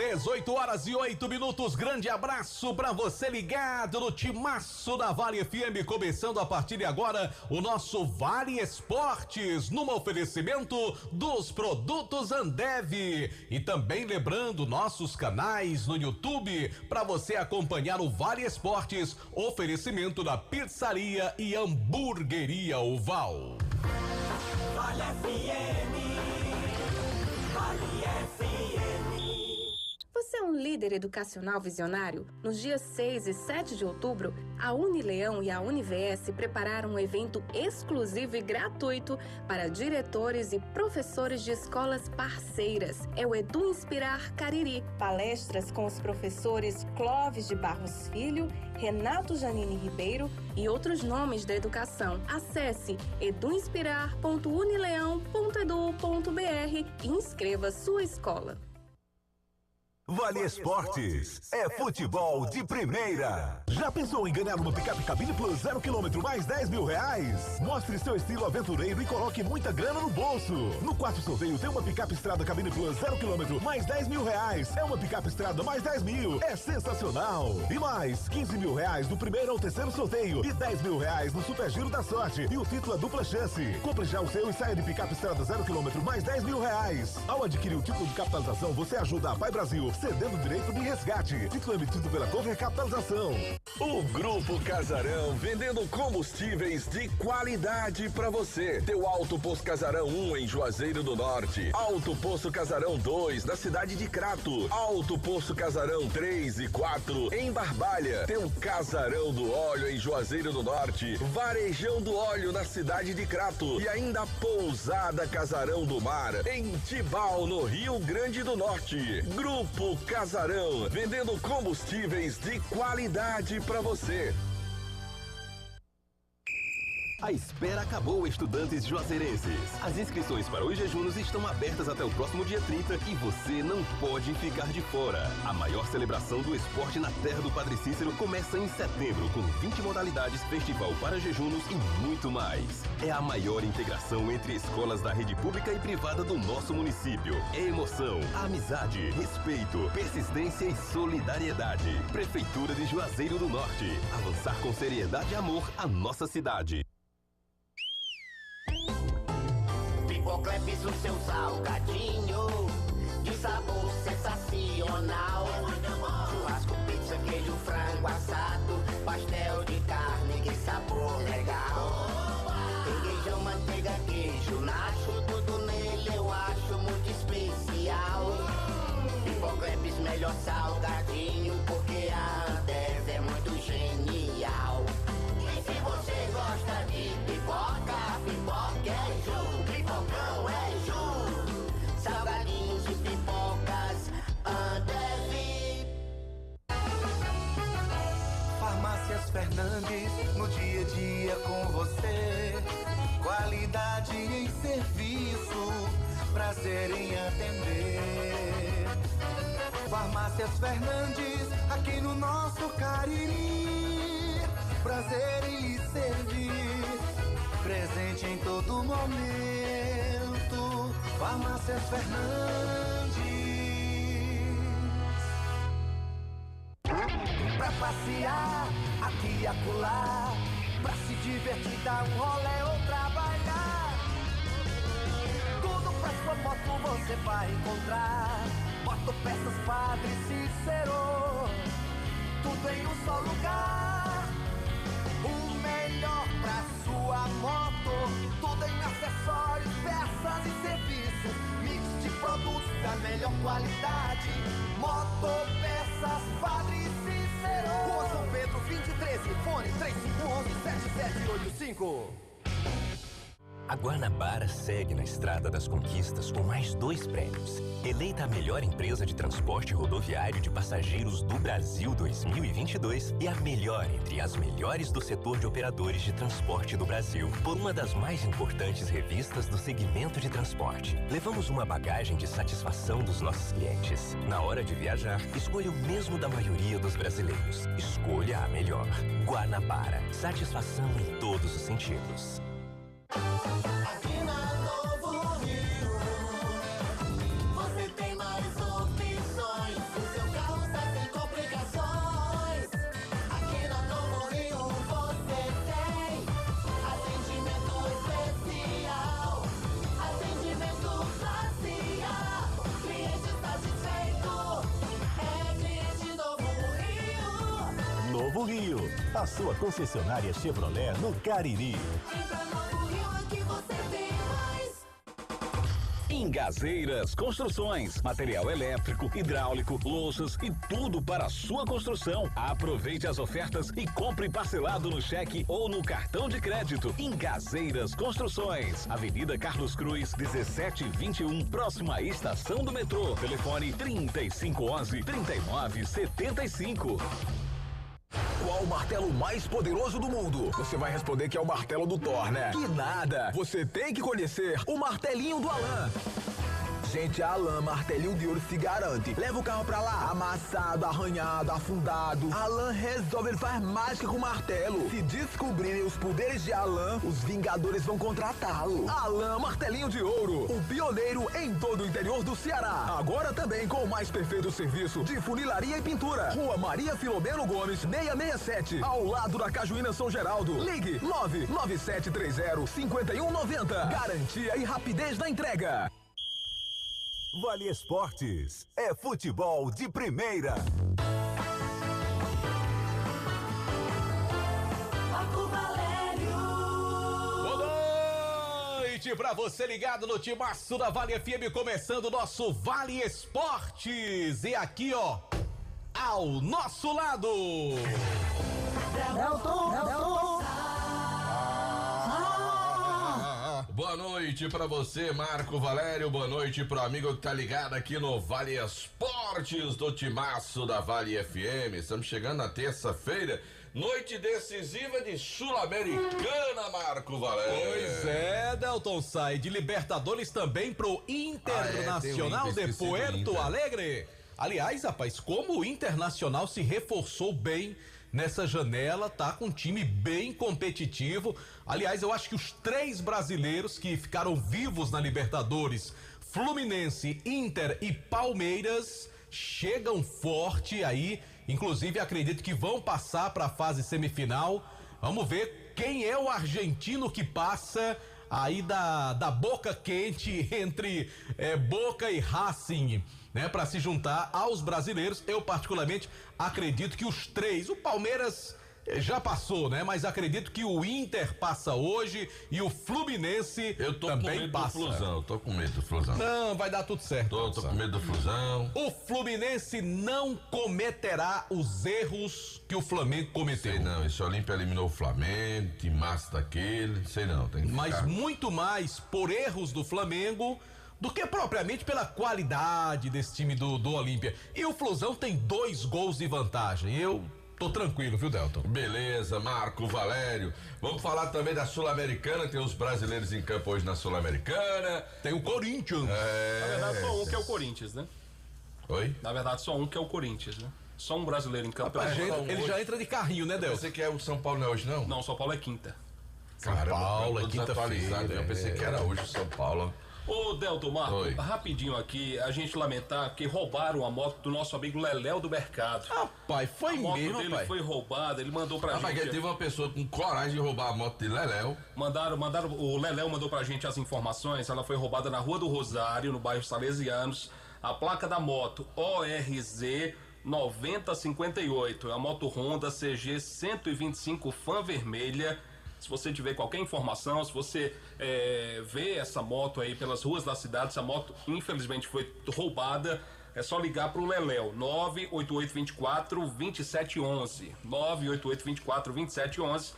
18h08. Grande abraço pra você ligado no timaço da Vale FM, começando a partir de agora o nosso Vale Esportes, num oferecimento dos produtos Ambev. E também lembrando nossos canais no YouTube para você acompanhar o Vale Esportes, oferecimento da Pizzaria e Hamburgueria Oval. Vale FM, Vale FM. Você é um líder educacional visionário? Nos dias 6 e 7 de outubro, a Unileão e a Univs prepararam um evento exclusivo e gratuito para diretores e professores de escolas parceiras. É o Edu Inspirar Cariri. Palestras com os professores Clóvis de Barros Filho, Renato Janine Ribeiro e outros nomes da educação. Acesse eduinspirar.unileão.edu.br e inscreva sua escola. Vale Esportes é futebol de primeira. Já pensou em ganhar uma picape Cabine Plus 0 km mais 10 mil reais? Mostre seu estilo aventureiro e coloque muita grana no bolso. No quarto sorteio tem uma picape Estrada Cabine Plus 0 km mais 10 mil reais. É uma picape Estrada mais 10 mil. É sensacional. E mais 15 mil reais no primeiro ou terceiro sorteio e 10 mil reais no Super Giro da Sorte. E o título é dupla chance. Compre já o seu e saia de picape Estrada 0 km mais 10 mil reais. Ao adquirir o título de capitalização, você ajuda a Pai Brasil, cedendo o direito de resgate. Título emitido pela Conver Capitalização. O Grupo Casarão, vendendo combustíveis de qualidade para você. Teu Alto Posto Casarão 1 em Juazeiro do Norte. Alto Posto Casarão 2 na cidade de Crato. Alto Posto Casarão 3 e 4 em Barbalha. Tem o Casarão do Óleo em Juazeiro do Norte. Varejão do Óleo na cidade de Crato. E ainda Pousada Casarão do Mar em Tibau, no Rio Grande do Norte. Grupo Casarão, vendendo combustíveis de qualidade para você. A espera acabou, estudantes juazeirenses. As inscrições para os jejunos estão abertas até o próximo dia 30 e você não pode ficar de fora. A maior celebração do esporte na terra do Padre Cícero começa em setembro, com 20 modalidades, festival para jejunos e muito mais. É a maior integração entre escolas da rede pública e privada do nosso município. É emoção, amizade, respeito, persistência e solidariedade. Prefeitura de Juazeiro do Norte. Avançar com seriedade e amor a nossa cidade. Pipocleps, o seu salgadinho de sabor sensacional. Churrasco, pizza, queijo, frango assado, pastel de carne, que sabor legal. Requeijão, manteiga, queijo, nacho, tudo nele eu acho muito especial. Pipocleps, melhor salgadinho, porque a Ambev é muito genial. E se você gosta de pipoca, pipoca é Ju, pipocão é Ju. Salgadinhos e pipocas Ambev. Farmácias Fernandes, no dia a dia com você. Qualidade em serviço, prazer em atender. Farmácias Fernandes, aqui no nosso Cariri. Prazer em lhe servir, presente em todo momento. Farmácias Fernandes. Pra passear, aqui e acolá, pra se divertir, dar um rolê ou trabalhar. Tudo pra sua moto você vai encontrar. Motopeças Padre Cícero, tudo em um só lugar. O melhor pra sua moto, tudo em acessórios, peças e serviços. Mix de produtos da melhor qualidade. Motopeças Padre Cícero, Rua São Pedro 2013, fone 3511-7785. A Guanabara segue na estrada das conquistas com mais 2 prêmios. Eleita a melhor empresa de transporte rodoviário de passageiros do Brasil 2022 e a melhor entre as melhores do setor de operadores de transporte do Brasil, por uma das mais importantes revistas do segmento de transporte. Levamos uma bagagem de satisfação dos nossos clientes. Na hora de viajar, escolha o mesmo da maioria dos brasileiros. Escolha a melhor. Guanabara. Satisfação em todos os sentidos. Aqui na Novo Rio, você tem mais opções. na sua concessionária Chevrolet no Cariri. Engazeiras Construções, material elétrico, hidráulico, louças e tudo para a sua construção. Aproveite as ofertas e compre parcelado no cheque ou no cartão de crédito. Engazeiras Construções, Avenida Carlos Cruz, 1721, próxima à estação do metrô. Telefone 3511-3975. Qual o martelo mais poderoso do mundo? Você vai responder que é o martelo do Thor, né? Que nada! Você tem que conhecer o martelinho do Alan. Gente, a Alan Martelinho de Ouro se garante. Leva o carro pra lá, amassado, arranhado, afundado. Alan resolve, ele faz mágica com o martelo. Se descobrirem os poderes de Alan, os Vingadores vão contratá-lo. Alan Martelinho de Ouro, o pioneiro em todo o interior do Ceará. Agora também com o mais perfeito serviço de funilaria e pintura. Rua Maria Filomeno Gomes, 667, ao lado da Cajuína São Geraldo. Ligue 99730-5190. Garantia e rapidez na entrega. Vale Esportes é futebol de primeira. Marco Valério. Boa noite pra você ligado no timaço da Vale FM, começando o nosso Vale Esportes. E aqui, ó, ao nosso lado, Delton. Boa noite pra você, Marco Valério. Boa noite pro amigo que tá ligado aqui no Vale Esportes do timaço da Vale FM. Estamos chegando na terça-feira, noite decisiva de Sul-Americana, Marco Valério. Pois é, Delton, sai de Libertadores também pro Internacional de Puerto Alegre. Aliás, rapaz, como o Internacional se reforçou bem nessa janela, tá com um time bem competitivo. Aliás, eu acho que os 3 brasileiros que ficaram vivos na Libertadores, Fluminense, Inter e Palmeiras, chegam forte aí. Inclusive, acredito que vão passar para a fase semifinal. Vamos ver quem é o argentino que passa aí da boca quente entre Boca e Racing, né, para se juntar aos brasileiros. Eu particularmente acredito que os 3, o Palmeiras já passou, né, mas acredito que o Inter passa hoje e o Fluminense também passa. Eu tô com medo do Flusão. Não, vai dar tudo certo. Tô com medo do Flusão. O Fluminense não cometerá os erros que o Flamengo cometeu. Sei não, esse Olímpia eliminou o Flamengo, timaço daquele, sei não. Tem que mas ficar. Muito mais por erros do Flamengo do que propriamente pela qualidade desse time do Olímpia. E o Flusão tem 2 gols de vantagem. Eu tô tranquilo, viu, Delton? Beleza, Marco Valério. Vamos falar também da Sul-Americana. Tem os brasileiros em campo hoje na Sul-Americana. Tem o Corinthians. Na verdade, só um que é o Corinthians, né? Oi? Na verdade, só um que é o Corinthians, né? Só um brasileiro em campo. Ele já entra de carrinho, né, Delton? Você que é o São Paulo, não é hoje, não? Não, São Paulo é quinta. Caramba, Paulo é eu tô desatualizado. quinta-feira. Eu pensei que era hoje o São Paulo. Ô, Delton, Marco, Oi. rapidinho aqui, a gente lamentar que roubaram a moto do nosso amigo Leléu do Mercado. Rapaz, foi a moto mesmo, dele rapaz. foi roubada, ele mandou pra Mas gente. teve uma pessoa com coragem de roubar a moto de Leléu. Mandaram, o Leléu mandou pra gente as informações. Ela foi roubada na Rua do Rosário, no bairro Salesianos. A placa da moto ORZ 9058, é a moto Honda CG 125 Fan Vermelha. Se você tiver qualquer informação, se você vê essa moto aí pelas ruas da cidade, essa moto infelizmente foi roubada, é só ligar pro Leléu, 98824-2711, 98824-2711,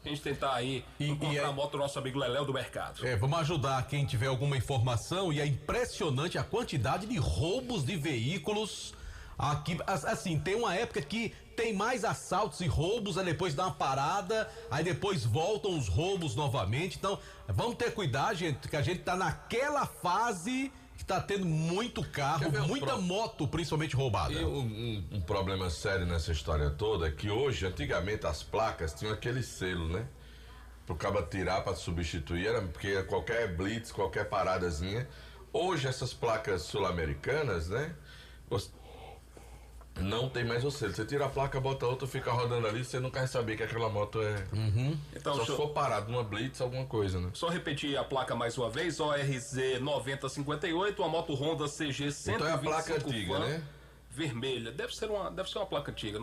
a gente tentar aí encontrar a moto do nosso amigo Leléu do Mercado. Vamos ajudar quem tiver alguma informação. E é impressionante a quantidade de roubos de veículos aqui. Assim, tem uma época que tem mais assaltos e roubos, aí depois dá uma parada, aí depois voltam os roubos novamente. Então, vamos ter cuidado, gente, que a gente tá naquela fase que tá tendo muito carro, muita moto, principalmente roubada. E um problema sério nessa história toda é que hoje, antigamente, as placas tinham aquele selo, né? Pro cara tirar pra substituir, era porque qualquer blitz, qualquer paradazinha. Hoje, essas placas sul-americanas, né? Não tem mais o selo. Você tira a placa, bota outra, fica rodando ali, você nunca vai saber que aquela moto é. Então, só se for parado numa blitz, alguma coisa, né? Só repetir a placa mais uma vez, ORZ 9058, a moto Honda CG 125. Então é a placa antiga, né? vermelha. Deve ser uma placa antiga.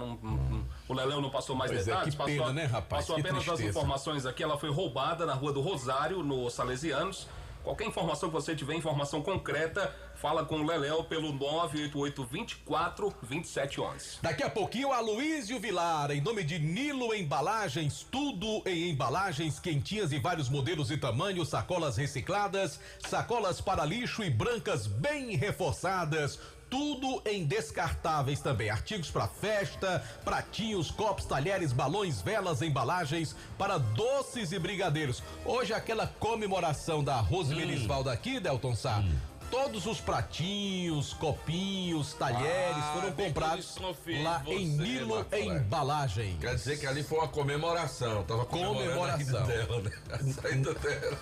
O Leléu não passou mais detalhes. Que pena, né, rapaz? Passou apenas as informações aqui. Ela foi roubada na Rua do Rosário, no Salesianos. Qualquer informação que você tiver, informação concreta, fala com o Leléu pelo 988-24-2711. Daqui a pouquinho, a Luísio Vilar, em nome de Nilo Embalagens, tudo em embalagens quentinhas e vários modelos e tamanhos, sacolas recicladas, sacolas para lixo e brancas bem reforçadas. Tudo em descartáveis também, artigos para festa, pratinhos, copos, talheres, balões, velas, embalagens para doces e brigadeiros. Hoje aquela comemoração da Rose Melisvaldo aqui, Delton Sá. Todos os pratinhos, copinhos, talheres foram comprados lá em Nilo Embalagens. Quer dizer que ali foi uma comemoração. Tava comemoração dela, né? A saída dela.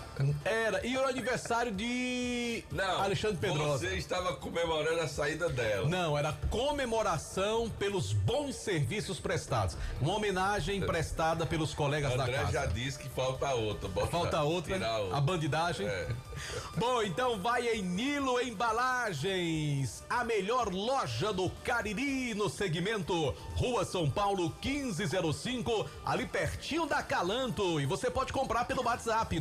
Era, e o aniversário de Alexandre Pedrosa. Você estava comemorando a saída dela. Não, era comemoração pelos bons serviços prestados. Uma homenagem prestada pelos colegas da casa. André já disse que falta outra. Falta outra, a bandidagem. Bom, então vai em Nilo Embalagens, a melhor loja do Cariri no segmento Rua São Paulo 1505, ali pertinho da Calanto. E você pode comprar pelo WhatsApp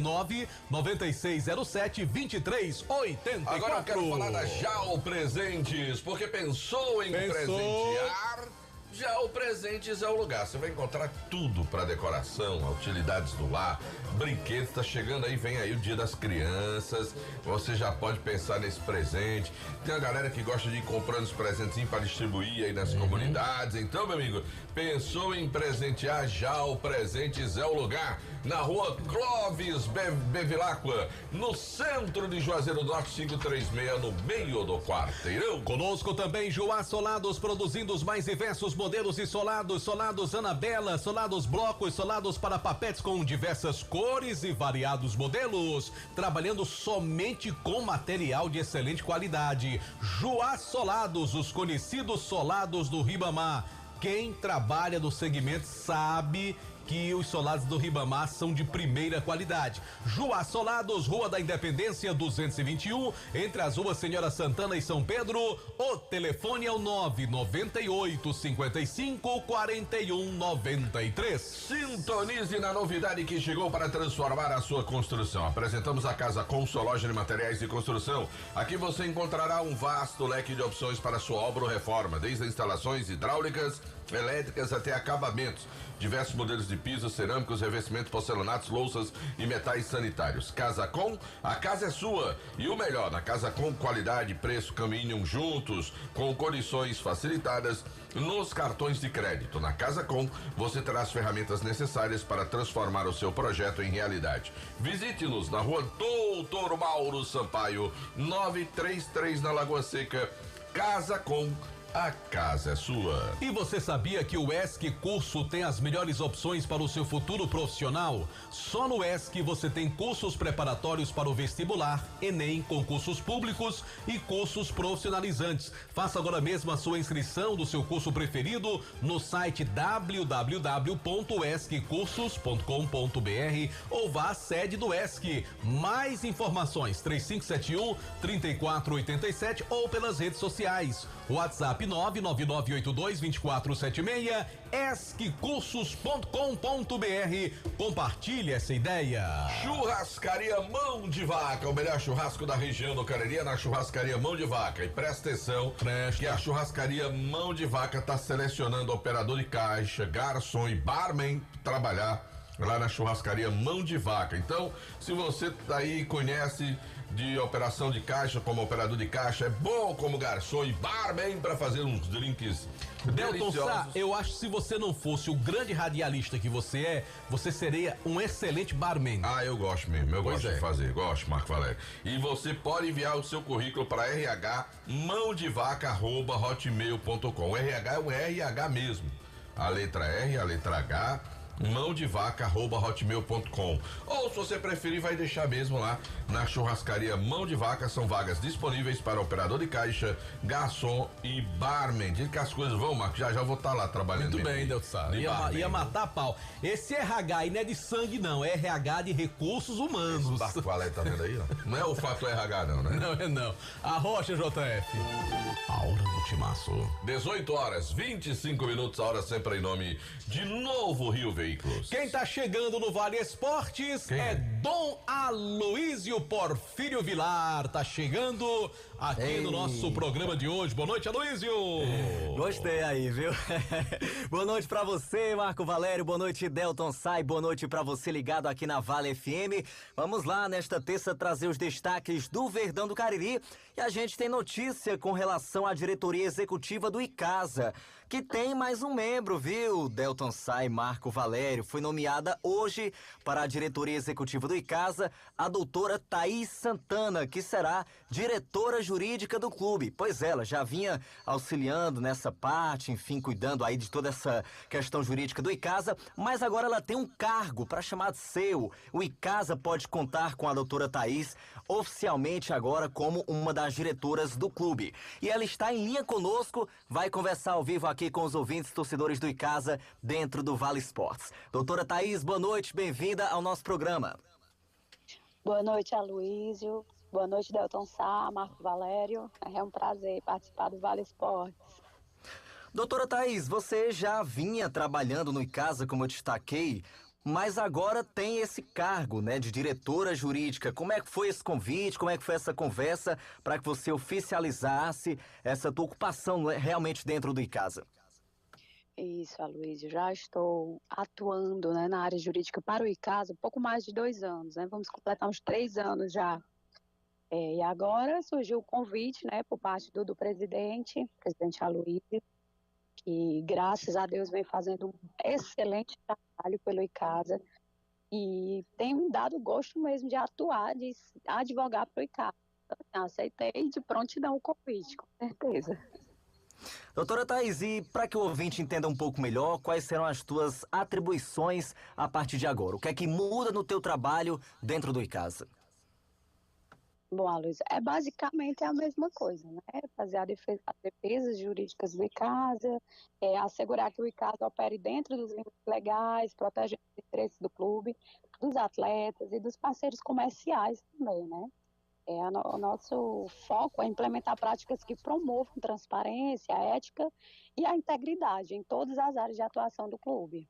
99607-2384. Agora eu quero falar da JAL Presentes, porque pensou em presentear? JAL Presentes é o lugar. Você vai encontrar tudo para decoração, utilidades do lar, brinquedos. Tá chegando aí, vem aí o Dia das Crianças. Você já pode pensar nesse presente. Tem a galera que gosta de ir comprando os presentinhos para distribuir aí nas comunidades. Então, meu amigo, pensou em presentear? JAL Presentes é o lugar. Na Rua Clóvis Bevilacqua, no centro de Juazeiro do Norte 536, no meio do quarteirão. Conosco também Joá Solados, produzindo os mais diversos modelos de solados, solados Anabela, solados blocos, solados para papetes com diversas cores e variados modelos, trabalhando somente com material de excelente qualidade. Joá Solados, os conhecidos solados do Ribamar. Quem trabalha no segmento sabe que os solados do Ribamar são de primeira qualidade. Joá Solados, Rua da Independência 221, entre as ruas Senhora Santana e São Pedro. O telefone é o 998-55-4193. Sintonize na novidade que chegou para transformar a sua construção. Apresentamos a Casa Com, sua loja de materiais de construção. Aqui você encontrará um vasto leque de opções para sua obra ou reforma, desde instalações hidráulicas, elétricas até acabamentos. Diversos modelos de pisos, cerâmicos, revestimentos, porcelanatos, louças e metais sanitários. Casa Com, a casa é sua. E o melhor, na Casa Com, qualidade e preço caminham juntos, com condições facilitadas nos cartões de crédito. Na Casa Com, você terá as ferramentas necessárias para transformar o seu projeto em realidade. Visite-nos na Rua Doutor Mauro Sampaio, 933, na Lagoa Seca. Casa Com, a casa é sua. E você sabia que o ESC Curso tem as melhores opções para o seu futuro profissional? Só no ESC você tem cursos preparatórios para o vestibular, Enem, concursos públicos e cursos profissionalizantes. Faça agora mesmo a sua inscrição do seu curso preferido no site www.esccursos.com.br ou vá à sede do ESC. Mais informações 3571-3487 ou pelas redes sociais. WhatsApp 999822476, esccursos.com.br. Compartilhe essa ideia. Churrascaria Mão de Vaca, o melhor churrasco da região do Cariri é na Churrascaria Mão de Vaca. E presta atenção, que a Churrascaria Mão de Vaca está selecionando operador de caixa, garçom e barman trabalhar lá na Churrascaria Mão de Vaca. Então, se você aí conhece de operação de caixa, como operador de caixa, é bom como garçom e barman para fazer uns drinks Delton Sá, eu acho que se você não fosse o grande radialista que você é, você seria um excelente barman. Ah, eu gosto mesmo, eu gosto de fazer, gosto, Marco Valério. E você pode enviar o seu currículo para rhmãodevaca@hotmail.com. RH é um RH mesmo. A letra R, a letra H, mãodevaca@hotmail.com. Ou se você preferir, vai deixar mesmo lá na churrascaria Mão de Vaca. São vagas disponíveis para operador de caixa, garçom e barman. Diz que as coisas vão, Marcos, já vou estar lá trabalhando. Muito bem, Deus sabe. Ia matar a pau. Esse RH aí não é de sangue, não. É RH de recursos humanos. Esse Marco Valério tá vendo aí, ó? Não é o fato RH, não, né? Não é não. A Rocha JF. A hora do timaço. 18 horas, 25 minutos, a hora sempre em nome de Novo Rio Veículos. Quem tá chegando no Vale Esportes é Dom Aloísio Porfírio Vilar. Tá chegando aqui no nosso programa de hoje. Boa noite, Aloísio. Gostei aí, viu? Boa noite pra você, Marco Valério. Boa noite, Delton Sai. Boa noite pra você ligado aqui na Vale FM. Vamos lá, nesta terça, trazer os destaques do Verdão do Cariri. E a gente tem notícia com relação à diretoria executiva do Icasa, que tem mais um membro, viu? Delton Sai, Marco Valério. Foi nomeada hoje para a diretoria executiva do Icasa a doutora Thaís Santana, que será diretora jurídica do clube. Pois ela já vinha auxiliando nessa parte, enfim, cuidando aí de toda essa questão jurídica do Icasa, mas agora ela tem um cargo para chamar de seu. O Icasa pode contar com a doutora Thaís oficialmente agora como uma das diretoras do clube. E ela está em linha conosco, vai conversar ao vivo aqui com os ouvintes torcedores do Icasa dentro do Vale Esportes. Doutora Thaís, boa noite, bem-vinda ao nosso programa. Boa noite, Aloísio. Boa noite, Delton Sá, Marco Valério. É um prazer participar do Vale Esportes. Doutora Thaís, você já vinha trabalhando no Icasa, como eu destaquei, mas agora tem esse cargo, né, de diretora jurídica. Como é que foi esse convite? Como é que foi essa conversa para que você oficializasse essa tua ocupação, né, realmente dentro do Icasa? Isso, Aloísio. Já estou atuando, né, na área jurídica para o Icasa um pouco mais de 2 anos, né? Vamos completar uns 3 anos já. E agora surgiu o convite, né, por parte do presidente Aloísio, que graças a Deus vem fazendo um excelente trabalho pelo Icasa e tem me dado gosto mesmo de atuar, de advogar para o Icasa. Então, aceitei de prontidão o convite, com certeza. Doutora Thaís, e para que o ouvinte entenda um pouco melhor, quais serão as tuas atribuições a partir de agora? O que é que muda no teu trabalho dentro do Icasa? Bom, Aloysio, basicamente a mesma coisa, né? Fazer as defesas jurídicas do Icasa, assegurar que o Icasa opere dentro dos limites legais, proteger os interesses do clube, dos atletas e dos parceiros comerciais também, né? O nosso foco é implementar práticas que promovam transparência, a ética e a integridade em todas as áreas de atuação do clube.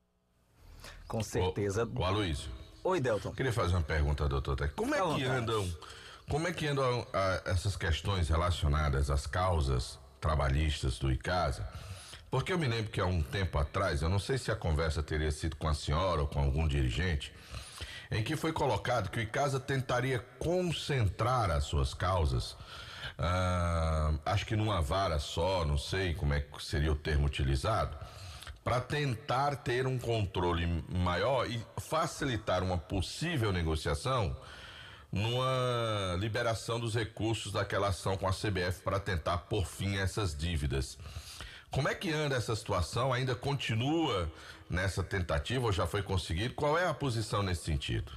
Com certeza. O Aloísio. Oi, Delton. Queria fazer uma pergunta, doutor. Como é que andam essas questões relacionadas às causas trabalhistas do Icasa? Porque eu me lembro que há um tempo atrás, eu não sei se a conversa teria sido com a senhora ou com algum dirigente, em que foi colocado que o Icasa tentaria concentrar as suas causas, acho que numa vara só, não sei como é que seria o termo utilizado, para tentar ter um controle maior e facilitar uma possível negociação numa liberação dos recursos daquela ação com a CBF para tentar pôr fim a essas dívidas. Como é que anda essa situação? Ainda continua nessa tentativa ou já foi conseguido? Qual é a posição nesse sentido?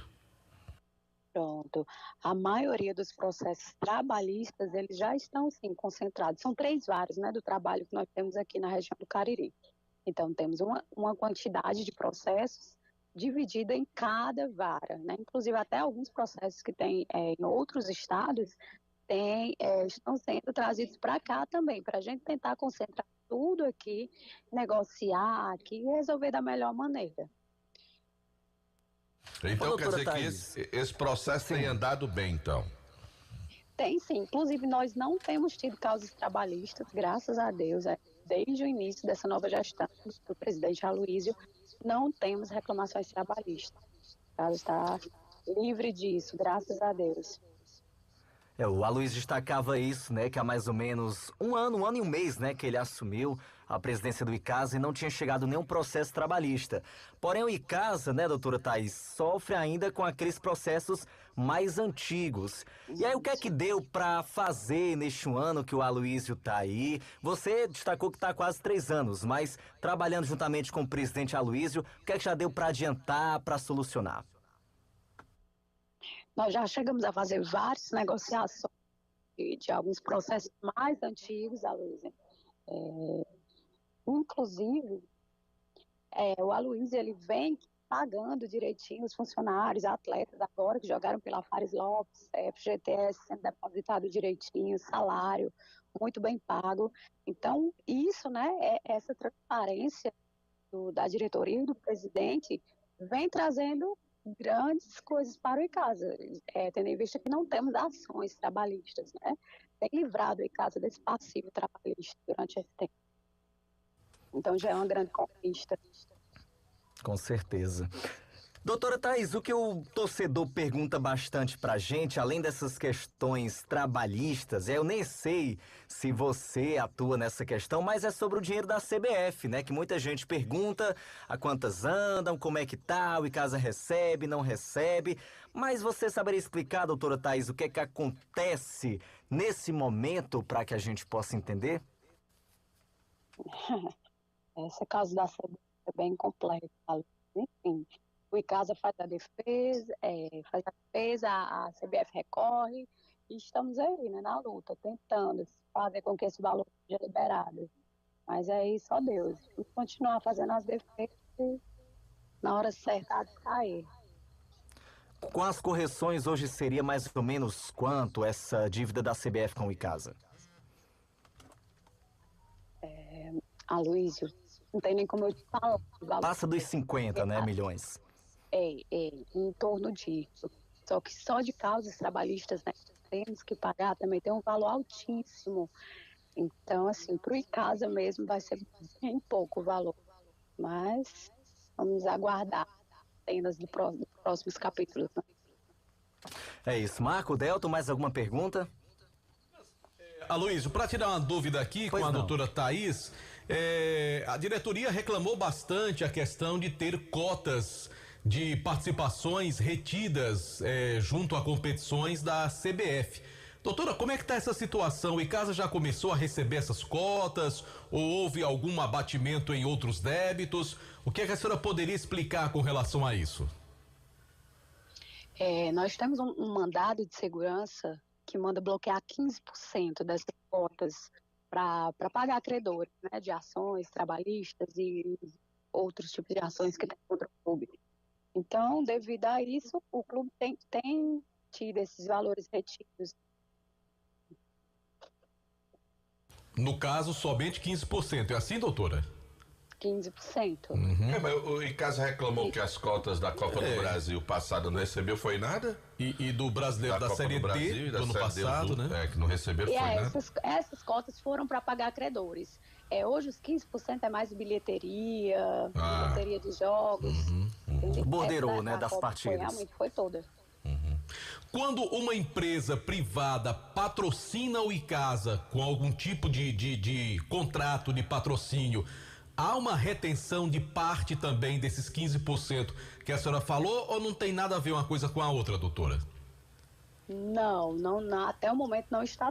Pronto. A maioria dos processos trabalhistas, eles já estão, sim, concentrados. São 3 varas, né, do trabalho que nós temos aqui na região do Cariri. Então, temos uma quantidade de processos dividida em cada vara, né? Inclusive, até alguns processos que tem em outros estados estão sendo trazidos para cá também, para a gente tentar concentrar tudo aqui, negociar aqui e resolver da melhor maneira. Então, quer dizer que esse processo tem andado bem, então? Tem sim, inclusive nós não temos tido causas trabalhistas, graças a Deus, desde o início dessa nova gestão do presidente Aloísio, não temos reclamações trabalhistas. O caso está livre disso, graças a Deus. O Aloísio destacava isso, né, que há mais ou menos um ano e um mês, né, que ele assumiu à presidência do Icasa e não tinha chegado nenhum processo trabalhista. Porém, o Icasa, né, doutora Thaís, sofre ainda com aqueles processos mais antigos. E aí, o que é que deu para fazer neste ano que o Aloísio está aí? Você destacou que está há quase 3 anos, mas trabalhando juntamente com o presidente Aloísio, o que é que já deu para adiantar, para solucionar? Nós já chegamos a fazer várias negociações de alguns processos mais antigos, Aloísio. Inclusive, o Aloísio, ele vem pagando direitinho os funcionários, atletas agora que jogaram pela Fares Lopes, FGTS sendo depositado direitinho, salário muito bem pago. Então, isso, né, essa transparência da diretoria e do presidente vem trazendo grandes coisas para o Icasa, tendo em vista que não temos ações trabalhistas, né? Tem livrado o Icasa desse passivo trabalhista durante esse tempo. Então já é uma grande conquista. Com certeza. Doutora Thaís, o que o torcedor pergunta bastante pra gente, além dessas questões trabalhistas, eu nem sei se você atua nessa questão, mas é sobre o dinheiro da CBF, né? Que muita gente pergunta a quantas andam, como é que tá, o Icasa recebe, não recebe. Mas você saberia explicar, doutora Thaís, o que é que acontece nesse momento para que a gente possa entender? Esse caso da CBF é bem complexo, enfim. O Icasa faz a defesa, a CBF recorre e estamos aí, né, na luta, tentando fazer com que esse valor seja liberado. Mas aí só Deus. E continuar fazendo as defesas e na hora certa de cair. Com as correções, hoje seria mais ou menos quanto essa dívida da CBF com o Icasa? Aloísio, não tem nem como eu te falar. Passa dos 50, né, milhões. Em torno disso. Só que só de causas trabalhistas, né, temos que pagar, também tem um valor altíssimo. Então, assim, para o Icasa mesmo vai ser bem pouco o valor. Mas vamos aguardar cenas dos próximos capítulos. Né? É isso. Marco, Delton, mais alguma pergunta? Aloísio, para tirar uma dúvida aqui com a doutora Thaís, a diretoria reclamou bastante a questão de ter cotas de participações retidas junto a competições da CBF. Doutora, como é que está essa situação? O Icasa já começou a receber essas cotas ou houve algum abatimento em outros débitos? O que é que a senhora poderia explicar com relação a isso? Nós temos um mandado de segurança que manda bloquear 15% dessas cotas para pagar credores, né, de ações trabalhistas e outros tipos de ações que tem contra o clube. Então, devido a isso, o clube tem tido esses valores retidos. No caso, somente 15%. É assim, doutora? 15%. Mas o Icasa reclamou que as cotas da Copa do Brasil passada não recebeu, foi nada? E do brasileiro da Série D do ano passado, né? Que não receberam, foi nada. Essas cotas foram para pagar credores. Hoje os 15% é mais bilheteria, bilheteria de jogos. Borderou, né, das partidas. Realmente foi toda. Quando uma empresa privada patrocina o Icasa com algum tipo de contrato de patrocínio, há uma retenção de parte também desses 15% que a senhora falou ou não tem nada a ver uma coisa com a outra, doutora? Não, até o momento não está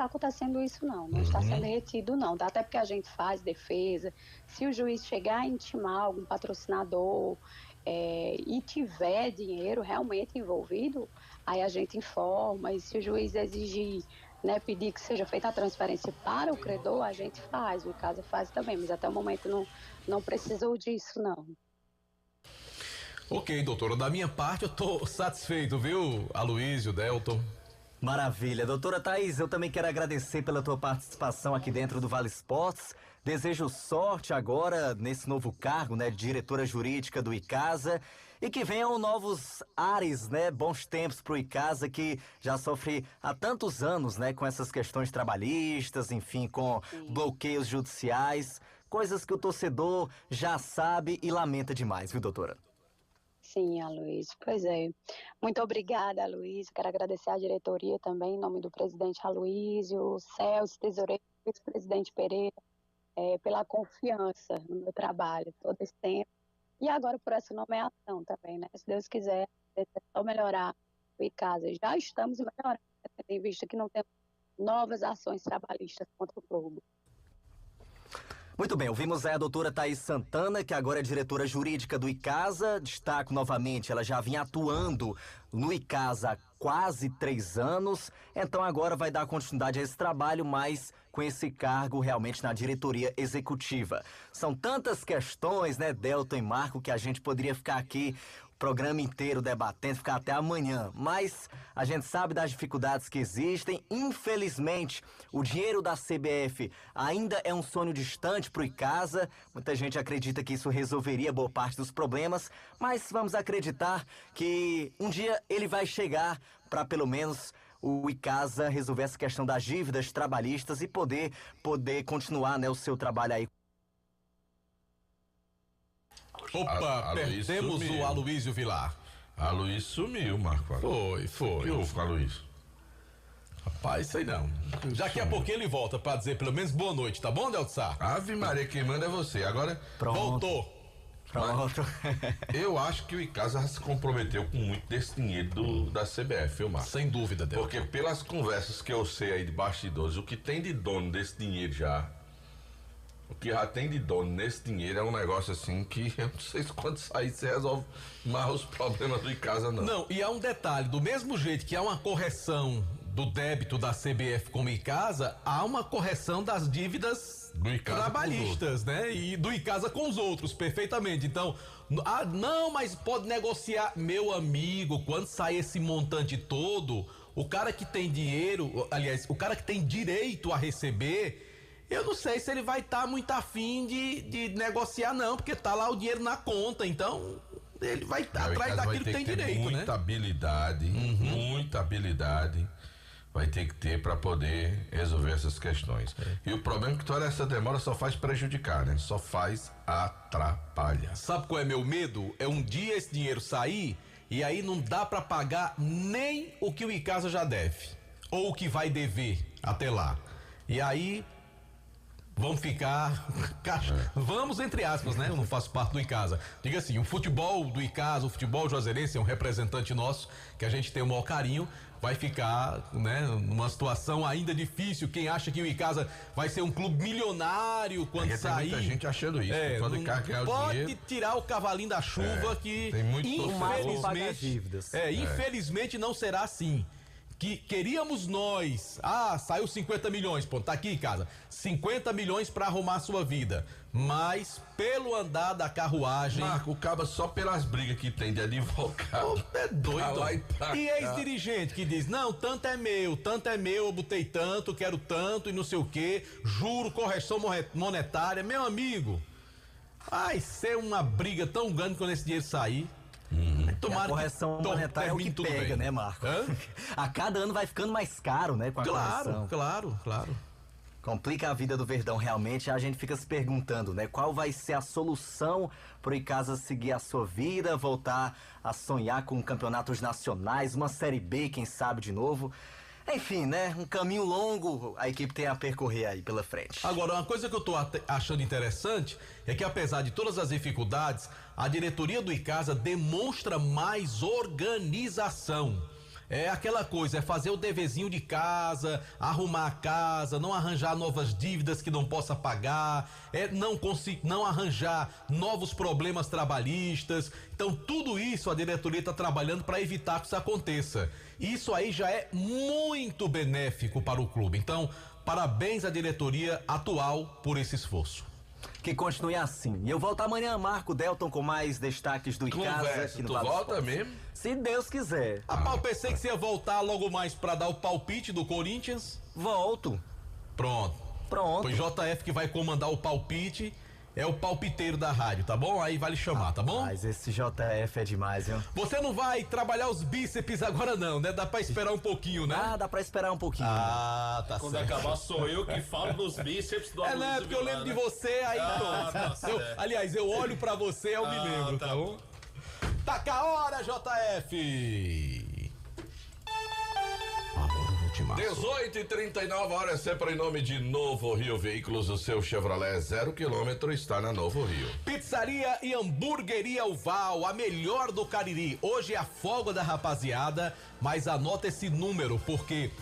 acontecendo isso não está sendo retido não, até porque a gente faz defesa, se o juiz chegar a intimar algum patrocinador e tiver dinheiro realmente envolvido, aí a gente informa, e se o juiz exigir, né, pedir que seja feita a transferência para o credor, a gente faz, o Icasa faz também, mas até o momento não precisou disso não. Ok, doutora, da minha parte eu tô satisfeito, viu, Aloísio, Delton? Maravilha. Doutora Thaís, eu também quero agradecer pela tua participação aqui dentro do Vale Esportes. Desejo sorte agora nesse novo cargo, né, diretora jurídica do Icasa, e que venham novos ares, né, bons tempos pro Icasa, que já sofre há tantos anos, né, com essas questões trabalhistas, enfim, com bloqueios judiciais, coisas que o torcedor já sabe e lamenta demais, viu, doutora? Sim, Aloísio, pois é. Muito obrigada, Aloísio. Quero agradecer à diretoria também, em nome do presidente Aloísio, Celso, tesoureiro, vice-presidente Pereira, pela confiança no meu trabalho todo esse tempo. E agora por essa nomeação também, né? Se Deus quiser, é só melhorar o Icasa. Já estamos melhorando, tendo em vista que não temos novas ações trabalhistas contra o clube. Muito bem, ouvimos aí a doutora Thaís Santana, que agora é diretora jurídica do Icasa. Destaco novamente, ela já vinha atuando no Icasa há quase 3 anos, então agora vai dar continuidade a esse trabalho, mas com esse cargo realmente na diretoria executiva. São tantas questões, né, Delton e Marco, que a gente poderia ficar aqui o programa inteiro debatendo, ficar até amanhã, mas a gente sabe das dificuldades que existem. Infelizmente, o dinheiro da CBF ainda é um sonho distante para o Icasa. Muita gente acredita que isso resolveria boa parte dos problemas, mas vamos acreditar que um dia ele vai chegar para pelo menos o Icasa resolver essa questão das dívidas trabalhistas e poder continuar, né, o seu trabalho aí. Opa, perdemos o Aloysio Vilar. Aloysio sumiu, Marco. Foi. O que houve com o Aloysio? Rapaz, sei não. Daqui a pouquinho ele volta pra dizer pelo menos boa noite, tá bom, Delton Sá? Ave Maria, quem manda é você. Agora, voltou. Pronto. Eu acho que o Icasa se comprometeu com muito desse dinheiro da CBF, viu, Marco? Sem dúvida, Delton. Porque pelas conversas que eu sei aí de bastidores, o que tem de dono desse dinheiro já... O que já tem de dono nesse dinheiro é um negócio assim que eu não sei se quando sair você resolve mais os problemas do Icasa, não. Não, e há um detalhe, do mesmo jeito que há uma correção do débito da CBF com o Icasa, há uma correção das dívidas do Icasa trabalhistas, né? E do Icasa com os outros, perfeitamente. Então, não, mas pode negociar. Meu amigo, quando sai esse montante todo, o cara que tem dinheiro, aliás, o cara que tem direito a receber... Eu não sei se ele vai estar muito afim de negociar, não, porque tá lá o dinheiro na conta, então ele vai estar atrás daquilo que tem direito, né? Muita habilidade vai ter que ter para poder resolver essas questões. E o problema é que toda essa demora só faz prejudicar, né? Só faz atrapalhar. Sabe qual é meu medo? É um dia esse dinheiro sair e aí não dá para pagar nem o que o Icasa já deve, ou o que vai dever até lá. E aí... Vamos ficar... Vamos, entre aspas, né? Eu não faço parte do Icasa. Diga assim, o futebol do Icasa, o futebol juazeirense é um representante nosso, que a gente tem o maior carinho, vai ficar, né, numa situação ainda difícil. Quem acha que o Icasa vai ser um clube milionário quando sair... Tem muita gente achando isso. Pode tirar o cavalinho da chuva que, infelizmente não será assim. Que queríamos nós, saiu 50 milhões, pô, tá aqui, Casa, 50 milhões pra arrumar a sua vida, mas pelo andar da carruagem... Marco, o caba só pelas brigas que tem de advogado. É doido. E ex-dirigente que diz, não, tanto é meu, eu botei tanto, quero tanto e não sei o quê, juro, correção monetária, meu amigo, vai ser uma briga tão grande quando esse dinheiro sair. A correção monetária é o que pega, né, Marco? A cada ano vai ficando mais caro, né, com a correção. Claro. Complica a vida do Verdão, realmente. A gente fica se perguntando, né, qual vai ser a solução pro Icasa seguir a sua vida, voltar a sonhar com campeonatos nacionais, uma Série B, quem sabe, de novo. Enfim, né, um caminho longo a equipe tem a percorrer aí pela frente. Agora, uma coisa que eu tô achando interessante é que, apesar de todas as dificuldades, a diretoria do Icasa demonstra mais organização. É aquela coisa, é fazer o deverzinho de casa, arrumar a casa, não arranjar novas dívidas que não possa pagar, não arranjar novos problemas trabalhistas. Então, tudo isso a diretoria está trabalhando para evitar que isso aconteça. Isso aí já é muito benéfico para o clube. Então, parabéns à diretoria atual por esse esforço. Que continue assim. E eu volto amanhã, Marco Delton, com mais destaques do Icasa aqui no Tu volta mesmo? Se Deus quiser. Eu pensei que você ia voltar logo mais pra dar o palpite do Corinthians. Volto. Pronto. Foi JF que vai comandar o palpite. É o palpiteiro da rádio, tá bom? Aí vai lhe chamar, tá bom? Mas esse JF é demais, viu? Você não vai trabalhar os bíceps agora não, né? Dá pra esperar um pouquinho, né? Dá pra esperar um pouquinho. Tá Quando certo. acabar sou eu que falo dos bíceps do Aloysio né? Porque eu lembro de você, aí aliás, eu olho pra você, eu me lembro, tá bom? Taca a hora, JF! A hora do Márcio. 18h39, hora é sempre em nome de Novo Rio Veículos. O seu Chevrolet 0 km está na Novo Rio. Pizzaria e Hamburgueria Uval, a melhor do Cariri. Hoje é a folga da rapaziada, mas anota esse número, porque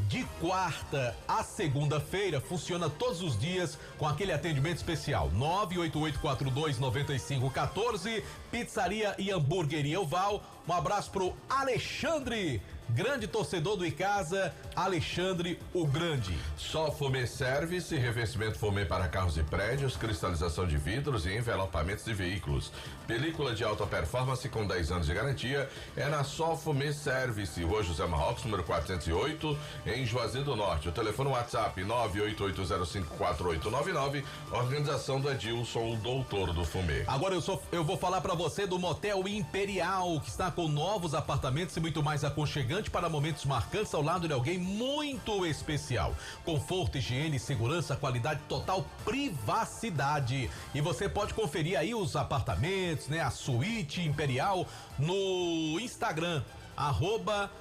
de quarta a segunda-feira funciona todos os dias com aquele atendimento especial. 988429514, Pizzaria e Hamburgueria Uval. Um abraço pro Alexandre, grande torcedor do Icasa, Alexandre o Grande. Só Fumê Service, revestimento Fumê para carros e prédios, cristalização de vidros e envelopamentos de veículos. Película de alta performance com 10 anos de garantia é na Só Fumê Service, Rua José Marrocos, número 408, em Juazeiro do Norte. O telefone WhatsApp 988054899, organização do Edilson, o doutor do Fumê. Agora eu vou falar pra você do Motel Imperial, que está com novos apartamentos e muito mais aconchegante para momentos marcantes ao lado de alguém muito especial. Conforto, higiene, segurança, qualidade total, privacidade. E você pode conferir aí os apartamentos, né? A suíte Imperial no Instagram.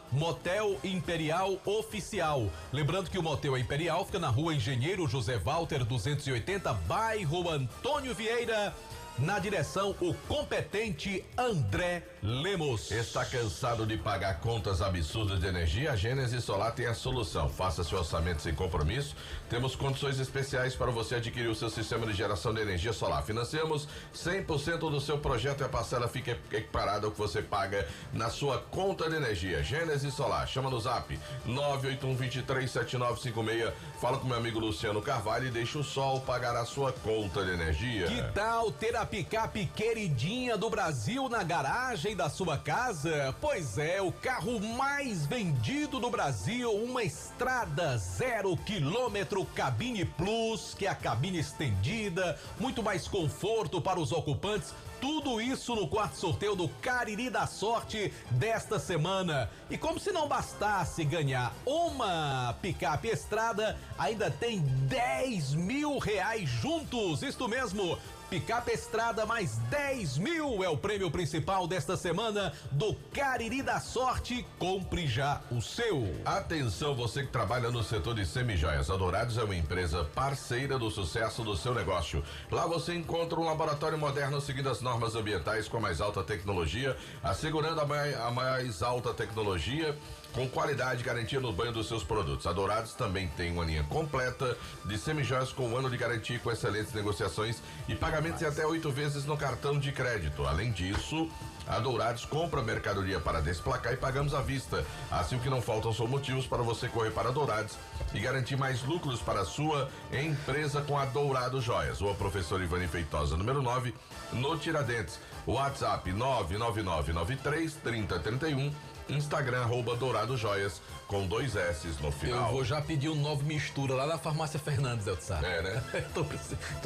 @Motel Imperial Oficial. Lembrando que o Motel Imperial fica na Rua Engenheiro José Walter 280, bairro Antônio Vieira, na direção o competente André Lemos. Está cansado de pagar contas absurdas de energia? A Gênesis Solar tem a solução. Faça seu orçamento sem compromisso. Temos condições especiais para você adquirir o seu sistema de geração de energia solar. Financiamos 100% do seu projeto e a parcela fica equiparada ao que você paga na sua conta de energia. Gênesis Solar. Chama no zap 981237956. Fala com meu amigo Luciano Carvalho e deixa o sol pagar a sua conta de energia. Que tal ter a picape queridinha do Brasil na garagem da sua casa? Pois é, o carro mais vendido do Brasil, uma Estrada 0 km Cabine Plus, que é a cabine estendida, muito mais conforto para os ocupantes. Tudo isso no quarto sorteio do Cariri da Sorte desta semana. E como se não bastasse ganhar uma picape Estrada, ainda tem R$10 mil juntos. Isto mesmo, picape Estrada mais 10 mil é o prêmio principal desta semana do Cariri da Sorte. Compre já o seu. Atenção, você que trabalha no setor de semijoias. A Dourados é uma empresa parceira do sucesso do seu negócio. Lá você encontra um laboratório moderno seguindo as normas ambientais com a mais alta tecnologia, assegurando a mais alta tecnologia com qualidade e garantia no banho dos seus produtos. A Dourados também tem uma linha completa de semijoias com 1 ano de garantia, com excelentes negociações e pagamentos em até 8 vezes no cartão de crédito. Além disso, a Dourados compra mercadoria para desplacar e pagamos à vista. Assim, o que não faltam são motivos para você correr para a Dourados e garantir mais lucros para a sua empresa com a Dourado Joias. Rua Professor Ivani Feitosa, número 9, no Tiradentes. WhatsApp 999933031. Instagram @Dourado Joias com 2 S's no final. Eu vou já pedir um novo mistura lá na Farmácia Fernandes, Eltsar. É, né? Tô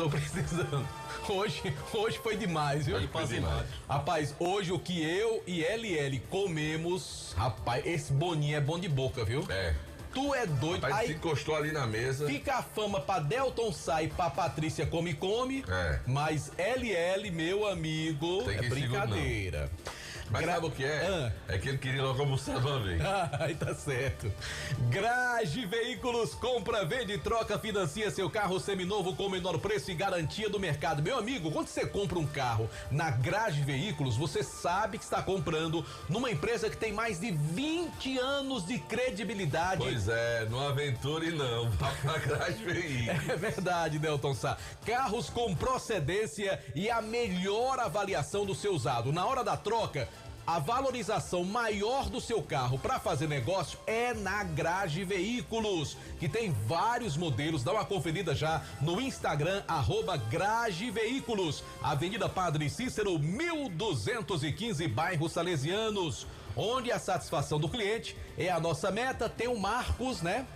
precisando. Hoje foi demais, viu? Rapaz, hoje o que eu e LL comemos, rapaz, esse boninho é bom de boca, viu? É. Tu é doido. Rapaz, aí encostou ali na mesa. Fica a fama pra Delton Sai e pra Patrícia Come. É. Mas LL, meu amigo, é brincadeira. Mas sabe o que é? É que ele queria logo almoçar de uma vez. Ai, tá certo. Grage Veículos, compra, vende, troca, financia seu carro seminovo com o menor preço e garantia do mercado. Meu amigo, quando você compra um carro na Grage Veículos, você sabe que está comprando numa empresa que tem mais de 20 anos de credibilidade. Pois é, não aventure não, vá pra Grage Veículos. É verdade, Delton Sá. Carros com procedência e a melhor avaliação do seu usado. Na hora da troca, a valorização maior do seu carro para fazer negócio é na Grage Veículos, que tem vários modelos. Dá uma conferida já no Instagram, @Grage Veículos, Avenida Padre Cícero, 1215, bairro Salesianos, onde a satisfação do cliente é a nossa meta. Tem o Marcos, né?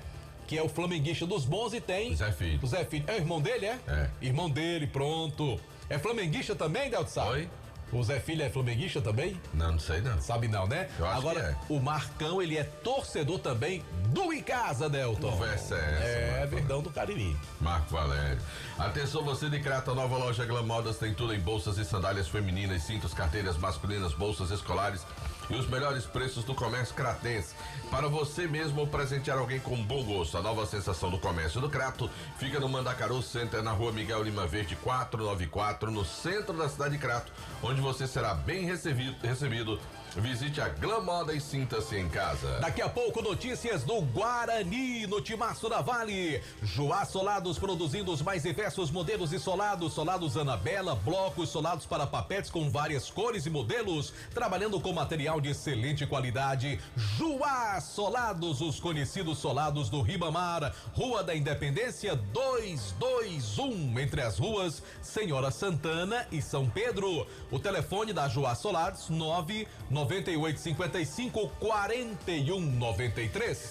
Que é o flamenguista dos bons, e tem... Zé Filho. O Zé Filho. É o irmão dele, é? É. Irmão dele, pronto. É flamenguista também, Delton Sá? Oi? O Zé Filho é flamenguista também? Não sei não. Sabe não, né? Eu acho Agora, que é. O Marcão, ele é torcedor também do Icasa, Delton. Conversa é essa, Verdão do Cariri. Marco Valério. Atenção, você de Crata, nova loja Glam Modas tem tudo em bolsas e sandálias femininas, cintos, carteiras masculinas, bolsas escolares, e os melhores preços do comércio cratense. Para você mesmo presentear alguém com bom gosto, a nova sensação do comércio do Crato fica no Mandacaru Center, na rua Miguel Lima Verde 494, no centro da cidade de Crato, onde você será bem recebido. Visite a Glam Moda e sinta-se em casa. Daqui a pouco, notícias do Guarani, no Timaço da Vale. Joá Solados produzindo os mais diversos modelos de solados. Solados Anabela, blocos, solados para papetes com várias cores e modelos. Trabalhando com material de excelente qualidade. Joá Solados, os conhecidos solados do Ribamar. Rua da Independência 221, entre as ruas Senhora Santana e São Pedro. O telefone da Joá Solados, 998554193.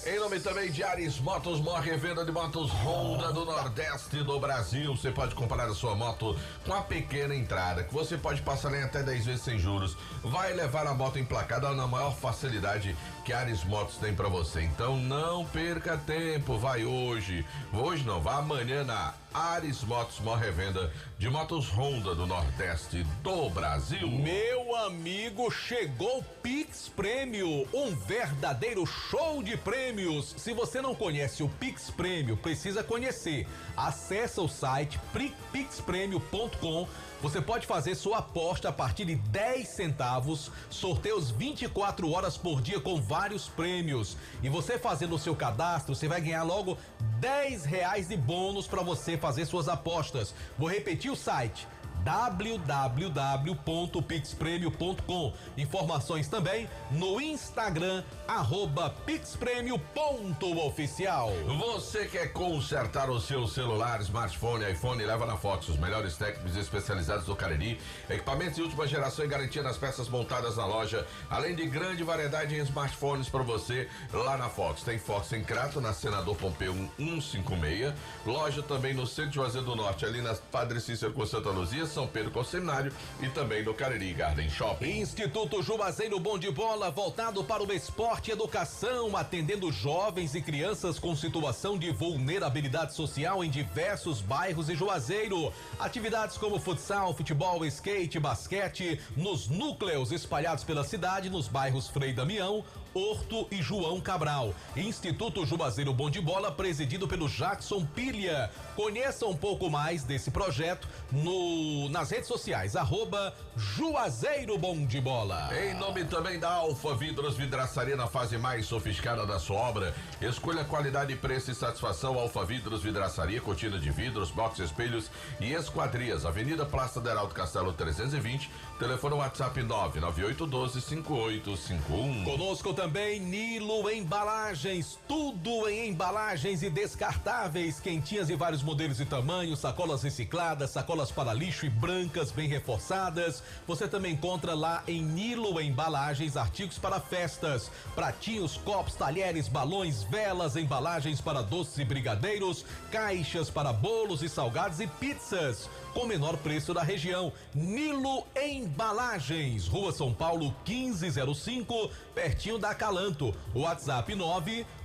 Em nome também de Ares Motos, maior revenda de motos Honda do Nordeste do Brasil. Você pode comprar a sua moto com a pequena entrada, que você pode passar em até 10 vezes sem juros. Vai levar a moto emplacada na maior facilidade que a Ares Motos tem pra você. Então não perca tempo, vai hoje. Hoje não, vá amanhã na Ares Motos, maior revenda de motos Honda do Nordeste do Brasil. Meu amigo, chegou o Pix Prêmio, um verdadeiro show de prêmios. Se você não conhece o Pix Prêmio, precisa conhecer. Acesse o site pixpremio.com. Você pode fazer sua aposta a partir de 10 centavos, sorteios 24 horas por dia com vários prêmios. E você fazendo o seu cadastro, você vai ganhar logo R$10 de bônus para você fazer suas apostas. Vou repetir o site: www.pixpremio.com. Informações também no Instagram, @pixpremio.oficial. Você quer consertar o seu celular, smartphone, iPhone? Leva na Fox os melhores técnicos especializados do Cariri, equipamentos de última geração e garantia nas peças montadas na loja, além de grande variedade em smartphones para você lá na Fox. Tem Fox em Crato, na Senador Pompeu 156, loja também no centro de Juazeiro do Norte, ali na Padre Cícero com Santa Luzia, São Pedro com Seminário e também no Cariri Garden Shopping. Instituto Juazeiro Bom de Bola, voltado para o esporte e educação, atendendo jovens e crianças com situação de vulnerabilidade social em diversos bairros de Juazeiro. Atividades como futsal, futebol, skate, basquete, nos núcleos espalhados pela cidade, nos bairros Frei Damião, Horto e João Cabral. Instituto Juazeiro Bom de Bola, presidido pelo Jackson Pilha. Conheça um pouco mais desse projeto nas redes sociais, @Juazeiro Bom de Bola. Em nome também da Alfa Vidros, vidraçaria na fase mais sofisticada da sua obra. Escolha qualidade, preço e satisfação. Alfa Vidros, vidraçaria, cortina de vidros, box, espelhos e esquadrias. Avenida Praça do Heraldo Castelo 320. Telefone WhatsApp 998125851. Conosco também Nilo Embalagens, tudo em embalagens e descartáveis, quentinhas de vários modelos e tamanhos, sacolas recicladas, sacolas para lixo e brancas bem reforçadas. Você também encontra lá em Nilo Embalagens artigos para festas, pratinhos, copos, talheres, balões, velas, embalagens para doces e brigadeiros, caixas para bolos e salgados e pizzas, com menor preço da região. Nilo Embalagens, Rua São Paulo 1505, pertinho da Calanto. WhatsApp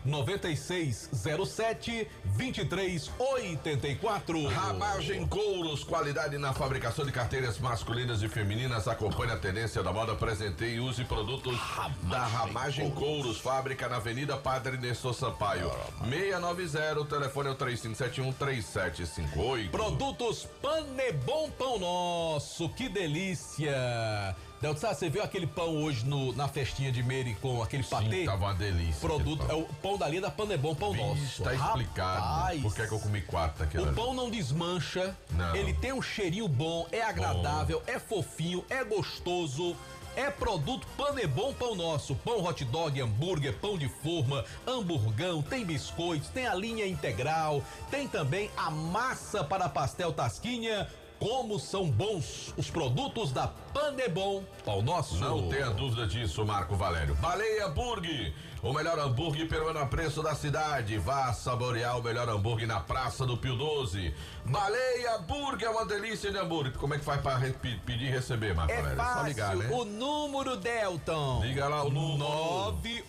99607-2384. Ramagem Couros, qualidade na fabricação de carteiras masculinas e femininas. Acompanhe a tendência da moda, apresentei e use produtos da Ramagem Couros. Fábrica na Avenida Padre Nestor Sampaio 690, o telefone é o 3571-3758. Produtos Panebon Pão Nosso, que delícia! Delta, você viu aquele pão hoje na festinha de Meire com aquele patê? Sim, tava uma delícia. Produto, é o pão dali da Panebon Pão Nosso. Tá explicado. Rapaz, por que é que eu comi 4 daquela? O pão não desmancha, não. Ele tem um cheirinho bom, é agradável, é fofinho, é gostoso. É produto Panebon Pão Nosso. Pão hot dog, hambúrguer, pão de forma, hamburgão, tem biscoitos, tem a linha integral, tem também a massa para pastel tasquinha. Como são bons os produtos da Panebon Pão Nosso. Não tenha dúvida disso, Marco Valério. Baleia Burger. O melhor hambúrguer pelo menor preço da cidade. Vá saborear o melhor hambúrguer na Praça do Pio 12. Baleia Burger é uma delícia de hambúrguer. Como é que faz pra pedir e receber, Marco Valério? Fácil, só ligar, né? O número, Delton. Liga lá o número.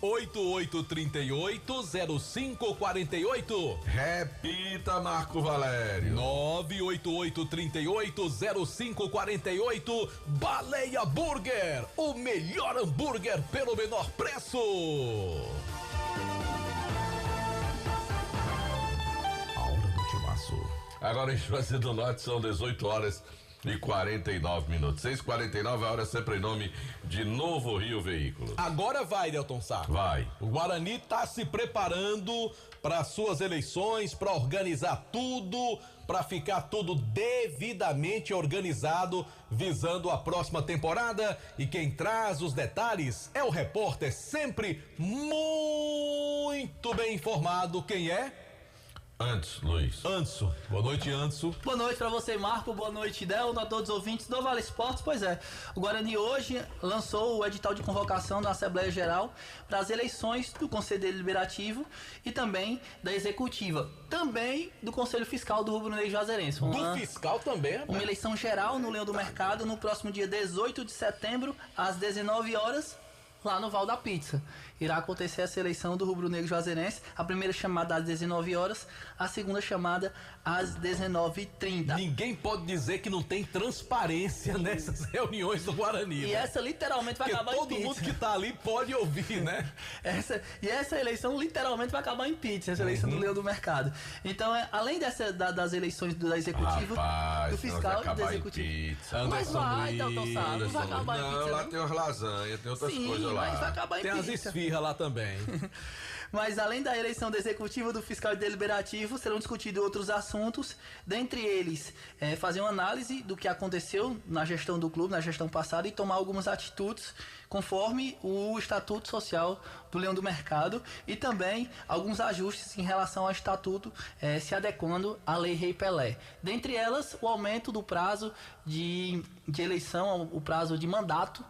988380548. Repita, Marco Valério. 988380548. Baleia Burger, o melhor hambúrguer pelo menor preço. A hora do timaço. Agora em Juazeiro do Norte são 18 horas e 49 minutos. 6h49, a hora sempre em nome de Novo Rio Veículos. Agora vai, Delton Sá. Vai. O Guarani está se preparando para suas eleições, para organizar tudo, para ficar tudo devidamente organizado, visando a próxima temporada. E quem traz os detalhes é o repórter sempre muito bem informado. Quem é? Antes, Luiz. Anso. Boa noite, Anso. Boa noite pra você, Marco. Boa noite, Delton, a todos os ouvintes do Vale Esportes. Pois é, o Guarani hoje lançou o edital de convocação da Assembleia Geral para as eleições do Conselho Deliberativo e também da Executiva. Também do Conselho Fiscal do Rubro Negro Juazeirense. Do fiscal também, rapaz. Uma eleição geral no Leão do Mercado no próximo dia 18 de setembro, às 19 horas, lá no Val da Pizza. Irá acontecer essa eleição do Rubro Negro Juazeirense, a primeira chamada às 19 horas, a segunda chamada às 19h30. Ninguém pode dizer que não tem transparência nessas reuniões do Guarani. E essa literalmente vai acabar em pizza. Todo mundo que tá ali pode ouvir, né? Essa eleição literalmente vai acabar em pizza, essa eleição do Leão do Mercado. Então, além das eleições do Executivo, do Fiscal e do Executivo. Mas vai, Delton Sá, não vai acabar em pizza. Não, lá tem umas lasanhas, tem outras coisas lá. Mas vai acabar em tem pizza. Tem as esfirras lá também. Mas além da eleição do Executivo, do Fiscal e do Deliberativo, serão discutidos outros assuntos, dentre eles fazer uma análise do que aconteceu na gestão do clube, na gestão passada, e tomar algumas atitudes conforme o Estatuto Social do Leão do Mercado, e também alguns ajustes em relação ao Estatuto, se adequando à Lei Rei Pelé. Dentre elas, o aumento do prazo de eleição, o prazo de mandato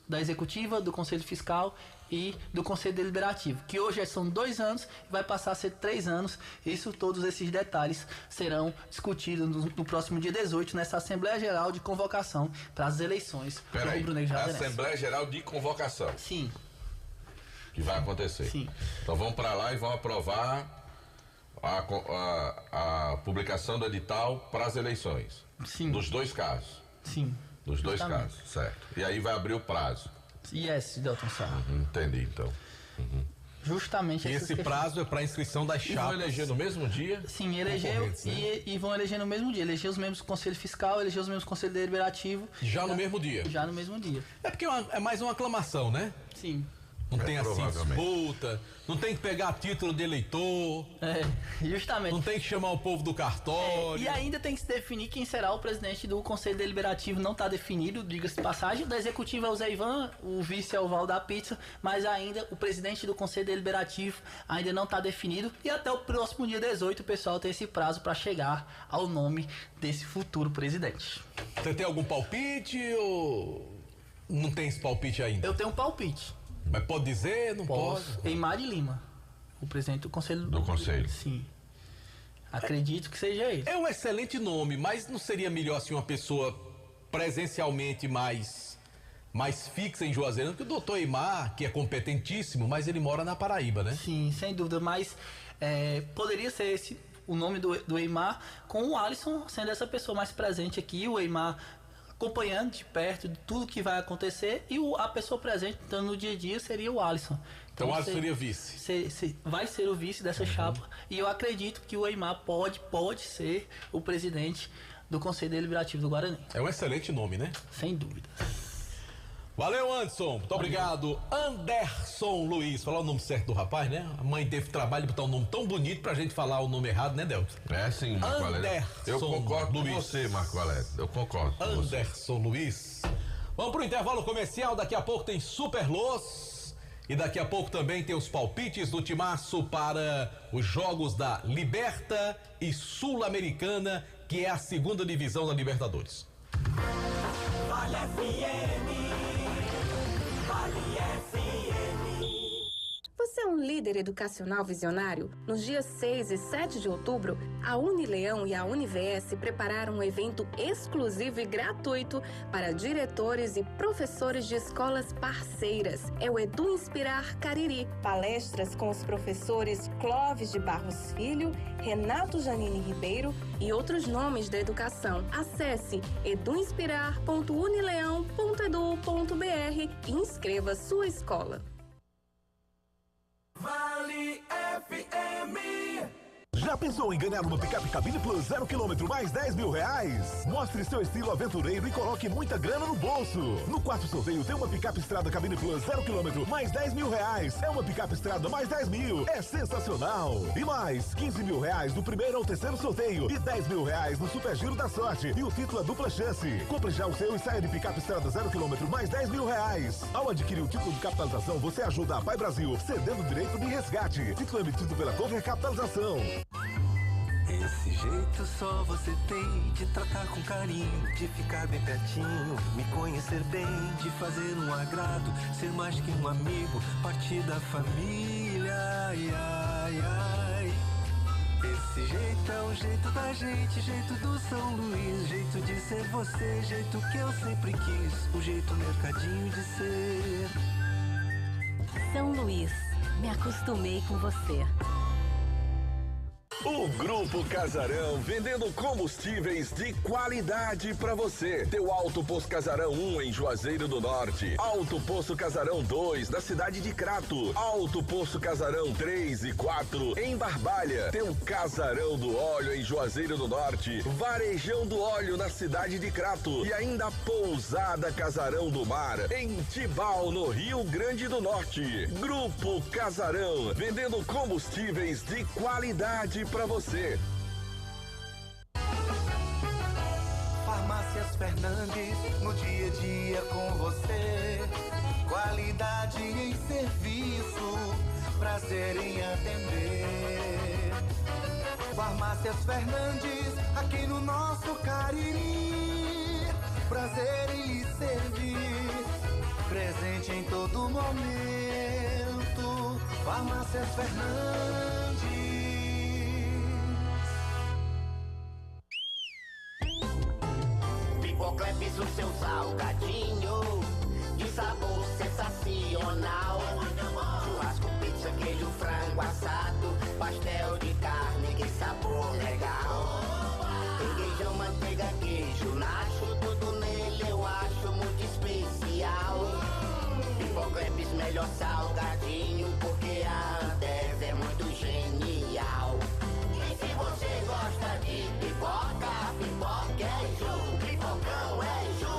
da Executiva, do Conselho Fiscal e do Conselho Deliberativo, que hoje são 2 anos e vai passar a ser 3 anos. Todos esses detalhes serão discutidos no próximo dia 18, nessa Assembleia Geral de Convocação para as eleições do Rubro Negro Juazeirense. Assembleia Geral de Convocação. Sim. Que vai acontecer. Sim. Então vamos para lá e vão aprovar a publicação do edital para as eleições. Sim. Dos 2 casos. Sim. Dos 2 casos, certo. E aí vai abrir o prazo. Delton Sá. Entendi, então. Justamente esse prazo é para inscrição das chapas. E vão eleger no mesmo dia? Sim, eleger e vão eleger no mesmo dia. Eleger os membros do Conselho Fiscal, eleger os membros do Conselho Deliberativo. Já no mesmo dia? Já no mesmo dia. É porque é mais uma aclamação, né? Sim. Não tem assim disputa, não tem que pegar título de eleitor. Justamente. Não tem que chamar o povo do cartório. E ainda tem que se definir quem será o presidente do Conselho Deliberativo. Não está definido, diga-se de passagem. Da Executiva é o Zé Ivan, o vice é o Val da Pizza, mas ainda o presidente do Conselho Deliberativo ainda não está definido. E até o próximo dia 18 o pessoal tem esse prazo para chegar ao nome desse futuro presidente. Você tem algum palpite ou não tem esse palpite ainda? Eu tenho um palpite. Mas pode dizer? Não pode? Eimar de Lima, o presidente do Conselho. Do Conselho. Sim. Acredito que seja ele. É um excelente nome, mas não seria melhor assim uma pessoa presencialmente mais fixa em Juazeiro? Porque o doutor Eimar, que é competentíssimo, mas ele mora na Paraíba, né? Sim, sem dúvida, mas poderia ser esse o nome do Eimar, com o Alisson sendo essa pessoa mais presente aqui, o Eimar acompanhando de perto de tudo que vai acontecer, e a pessoa presente então, no dia a dia seria o Alisson. Então o Alisson seria vice? Vai ser o vice dessa chapa, e eu acredito que o Eimar pode ser o presidente do Conselho Deliberativo do Guarani. É um excelente nome, né? Sem dúvida. Valeu, Anderson. Muito obrigado. Anderson Luiz. Falar o nome certo do rapaz, né? A mãe teve trabalho de botar um nome tão bonito pra gente falar o nome errado, né, Delton? É sim, Marco Valério. Eu concordo com você, Marco Valério. Eu concordo com Anderson Luiz. Vamos pro intervalo comercial. Daqui a pouco tem Super Luz. E daqui a pouco também tem os palpites do Timaço para os jogos da Liberta e Sul-Americana, que é a 2ª divisão da Libertadores. Vale FM. Vale FM. um líder educacional visionário? Nos dias 6 e 7 de outubro, a Unileão e a UniVS prepararam um evento exclusivo e gratuito para diretores e professores de escolas parceiras. É o Edu Inspirar Cariri. Palestras com os professores Clóvis de Barros Filho, Renato Janine Ribeiro e outros nomes da educação. Acesse eduinspirar.unileão.edu.br e inscreva sua escola. Vale FM. Já pensou em ganhar uma picape Cabine Plus 0 km mais 10 mil reais? Mostre seu estilo aventureiro e coloque muita grana no bolso. No quarto sorteio tem uma picape Estrada Cabine Plus 0 km mais 10 mil reais. É uma picape Estrada mais 10 mil. É sensacional. E mais 15 mil reais do primeiro ao terceiro sorteio e 10 mil reais no Super Giro da Sorte. E o título é dupla chance. Compre já o seu e saia de picape Estrada 0 km mais 10 mil reais. Ao adquirir o título de capitalização, você ajuda a Pai Brasil, cedendo o direito de resgate. Título emitido pela Cover Capitalização. Esse jeito só você tem de tratar com carinho, de ficar bem pertinho, me conhecer bem, de fazer um agrado, ser mais que um amigo, parte da família, ai, ai, ai. Esse jeito é o jeito da gente, jeito do São Luís, jeito de ser você, jeito que eu sempre quis, o jeito mercadinho de ser. São Luís, me acostumei com você. O Grupo Casarão, vendendo combustíveis de qualidade pra você. Teu Alto Posto Casarão 1 em Juazeiro do Norte. Alto Posto Casarão 2 na cidade de Crato. Alto Posto Casarão 3 e 4 em Barbalha. Teu Casarão do Óleo em Juazeiro do Norte. Varejão do Óleo na cidade de Crato. E ainda Pousada Casarão do Mar em Tibau, no Rio Grande do Norte. Grupo Casarão, vendendo combustíveis de qualidade pra você. Farmácias Fernandes, no dia a dia com você. Qualidade em serviço, prazer em atender. Farmácias Fernandes, aqui no nosso Cariri. Prazer em lhe servir, presente em todo momento. Farmácias Fernandes. Pipocleps, o seu salgadinho de sabor sensacional. Churrasco, pizza, queijo, frango assado, pastel de carne, que sabor legal. Requeijão, manteiga, queijo, nacho, tudo nele eu acho muito especial. Pipocleps, melhor salgadinho, porque a Ambev é muito genial. E se você gosta de pipoca, pipoca é Ju, pipocão é Ju.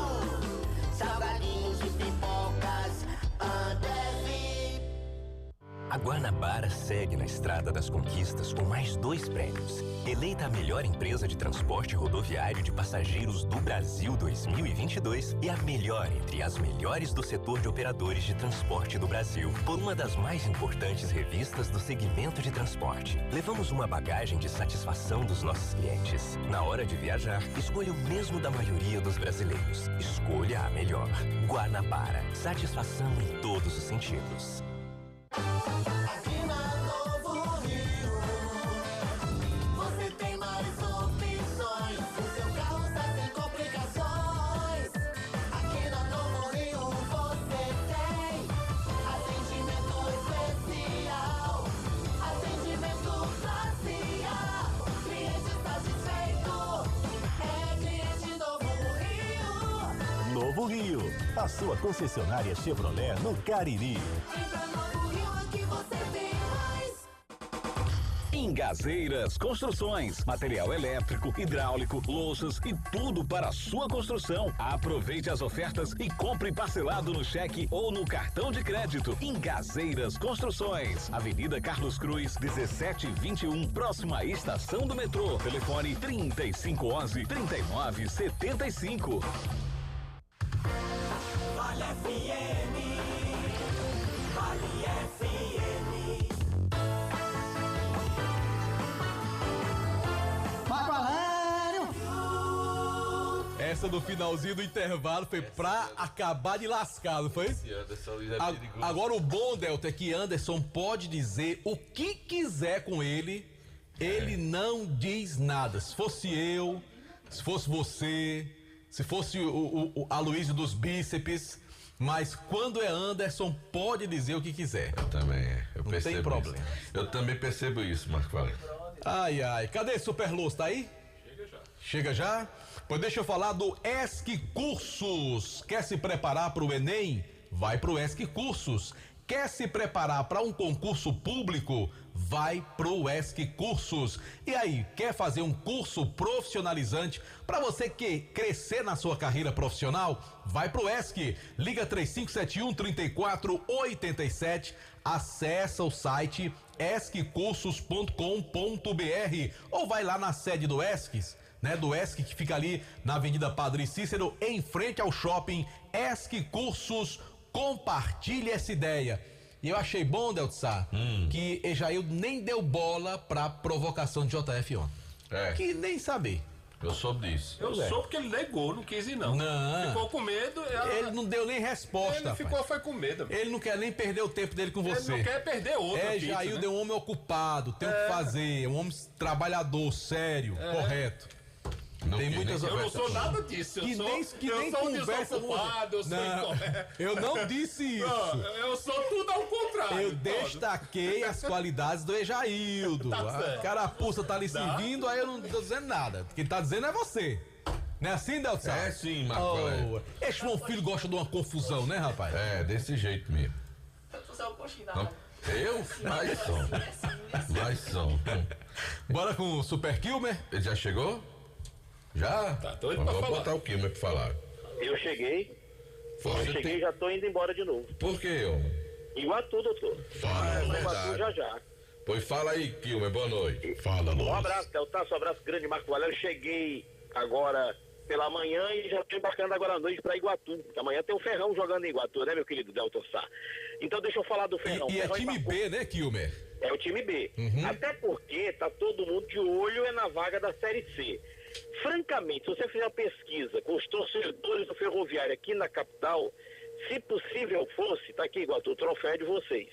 Salgadinhos e pipocas, Ambev. A Guanabara segue na estrada das conquistas com mais 2 prêmios. Eleita a melhor empresa de transporte rodoviário de passageiros do Brasil 2022 e a melhor entre as melhores do setor de operadores de transporte do Brasil, por uma das mais importantes revistas do segmento de transporte. Levamos uma bagagem de satisfação dos nossos clientes. Na hora de viajar, escolha o mesmo da maioria dos brasileiros. Escolha a melhor. Guanabara. Satisfação em todos os sentidos. Aqui na Novo Rio, você tem mais opções. O seu carro está sem complicações. Aqui na Novo Rio você tem atendimento especial, atendimento facial. Cliente satisfeito, é cliente Novo Rio. Novo Rio, a sua concessionária Chevrolet no Cariri. Engazeiras Construções, material elétrico, hidráulico, louças e tudo para a sua construção. Aproveite as ofertas e compre parcelado no cheque ou no cartão de crédito. Engazeiras Construções, Avenida Carlos Cruz, 1721, próxima à estação do metrô. Telefone 3511-3975. Vale FM, Vale FM. É Essa do finalzinho do intervalo foi pra acabar de lascar, não foi? Esse Anderson é perigoso. Agora o bom, Delta, é que Anderson pode dizer o que quiser com ele, ele não diz nada. Se fosse eu, se fosse você, se fosse o Aloysio dos bíceps, mas quando é Anderson, pode dizer o que quiser. Eu também, eu não percebo tem problema. Isso. Eu também percebo isso, Marco Valério. Ai, ai, cadê Super Luz? Tá aí? Chega já? Pois deixa eu falar do ESC Cursos. Quer se preparar para o Enem? Vai pro ESC Cursos. Quer se preparar para um concurso público? Vai pro ESC Cursos. E aí, quer fazer um curso profissionalizante para você que crescer na sua carreira profissional? Vai pro ESC. Liga 3571-3487. Acessa o site esccursos.com.br ou vai lá na sede do ESC, né, do ESC, que fica ali na Avenida Padre Cícero, em frente ao shopping ESC Cursos. Compartilhe essa ideia. E eu achei bom, Deltsá, que Ejaildo nem deu bola pra provocação de JF ontem. Que nem saber. Eu soube disso. Eu soube porque ele negou, não quis ir não. Ficou com medo. Ele não deu nem resposta. Ele ficou, foi com medo. Ele não quer nem perder o tempo dele com você. Ele não quer perder outro. Jaildo é um homem ocupado, tem o que fazer, um homem trabalhador, sério, correto. Não tem muitas eu não sou nada disso. Que nem sou conversa desocupado, eu sou eu não disse isso. Não, eu sou tudo ao contrário. Eu destaquei as qualidades do Ejaildo. A carapuça tá ali servindo, aí eu não tô dizendo nada. Quem tá dizendo é você. Não é assim, Delson? É sim, Marco. Esse João Filho gosta de uma confusão, né, rapaz? É, desse jeito mesmo. Eu? Mais som. Bora com o Super Kilmer? Ele já chegou? Já? Tá doido pra Vamos falar. botar o Kilmer pra falar. Eu cheguei. Você Eu cheguei e já tô indo embora de novo. Por quê, homem? Iguatu, doutor. Iguatu já. Pois fala aí, Kilmer, boa noite. Fala, Um abraço, Deltaço, um abraço grande, Marco Valério. Cheguei agora pela manhã e já estou embarcando agora à noite para Iguatu. Porque amanhã tem o Ferrão jogando em Iguatu, né, meu querido Delton Sá? Então deixa eu falar do Ferrão. E Ferrão é time B, né, Kilmer? É o time B. Até porque tá todo mundo de olho na vaga da Série C. Francamente, se você fizer uma pesquisa com os torcedores do Ferroviário aqui na capital, se possível fosse, tá aqui, Iguatu, o troféu é de vocês.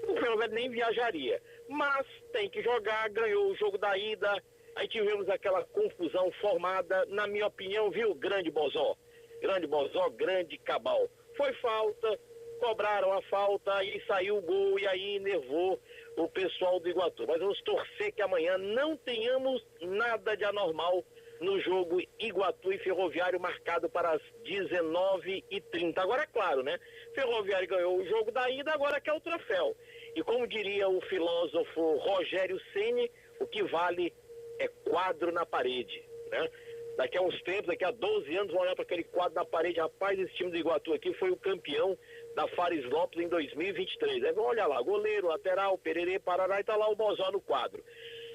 O Ferroviário nem viajaria, mas tem que jogar, ganhou o jogo da ida, aí tivemos aquela confusão formada, na minha opinião, viu, grande Bozó, grande Cabal. Foi falta, cobraram a falta e saiu o gol e aí enervou o pessoal do Iguatu. Mas vamos torcer que amanhã não tenhamos nada de anormal no jogo Iguatu e Ferroviário marcado para as 19h30. Agora é claro, né? Ferroviário ganhou o jogo da ida, agora quer o troféu. E como diria o filósofo Rogério Ceni, o que vale é quadro na parede, né? Daqui a uns tempos, daqui a 12 anos, vão olhar para aquele quadro na parede. Rapaz, esse time do Iguatu aqui foi o campeão da Fares Lopes em 2023. Aí vão olhar lá, goleiro, lateral, Pererê, Parará, e tá lá o Bozó no quadro.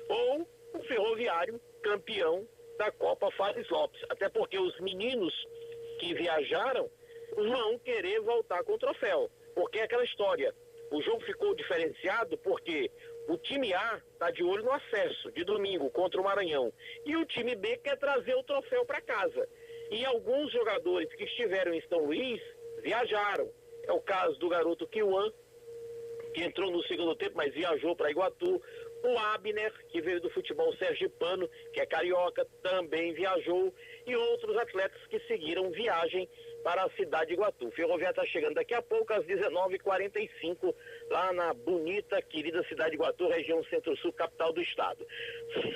Ou o Ferroviário, campeão da Copa Fares Lopes. Até porque os meninos que viajaram vão querer voltar com o troféu. Porque é aquela história, o jogo ficou diferenciado porque o time A está de olho no acesso de domingo contra o Maranhão. E o time B quer trazer o troféu para casa. E alguns jogadores que estiveram em São Luís viajaram. É o caso do garoto Kiwan, que entrou no segundo tempo, mas viajou para Iguatu. O Abner, que veio do futebol sergipano, que é carioca, também viajou. E outros atletas que seguiram viagem para a cidade de Iguatu. O Ferroviário está chegando daqui a pouco, às 19h45, lá na bonita, querida cidade de Iguatu, região Centro-Sul, capital do estado.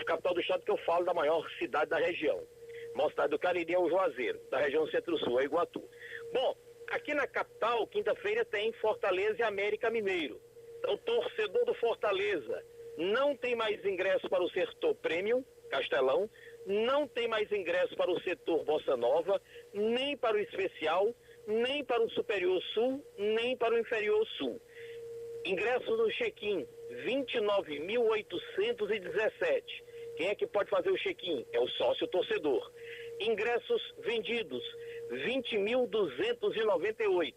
Capital do estado que eu falo da maior cidade da região. A maior cidade do Cariri é o Juazeiro, da região Centro-Sul, é Iguatu. Bom, aqui na capital, quinta-feira, tem Fortaleza e América Mineiro. Então, torcedor do Fortaleza, não tem mais ingresso para o setor Premium, Castelão, não tem mais ingresso para o setor Bossa Nova, nem para o Especial, nem para o Superior Sul, nem para o Inferior Sul. Ingressos no check-in, 29.817. Quem é que pode fazer o check-in? É o sócio torcedor. Ingressos vendidos, 20.298.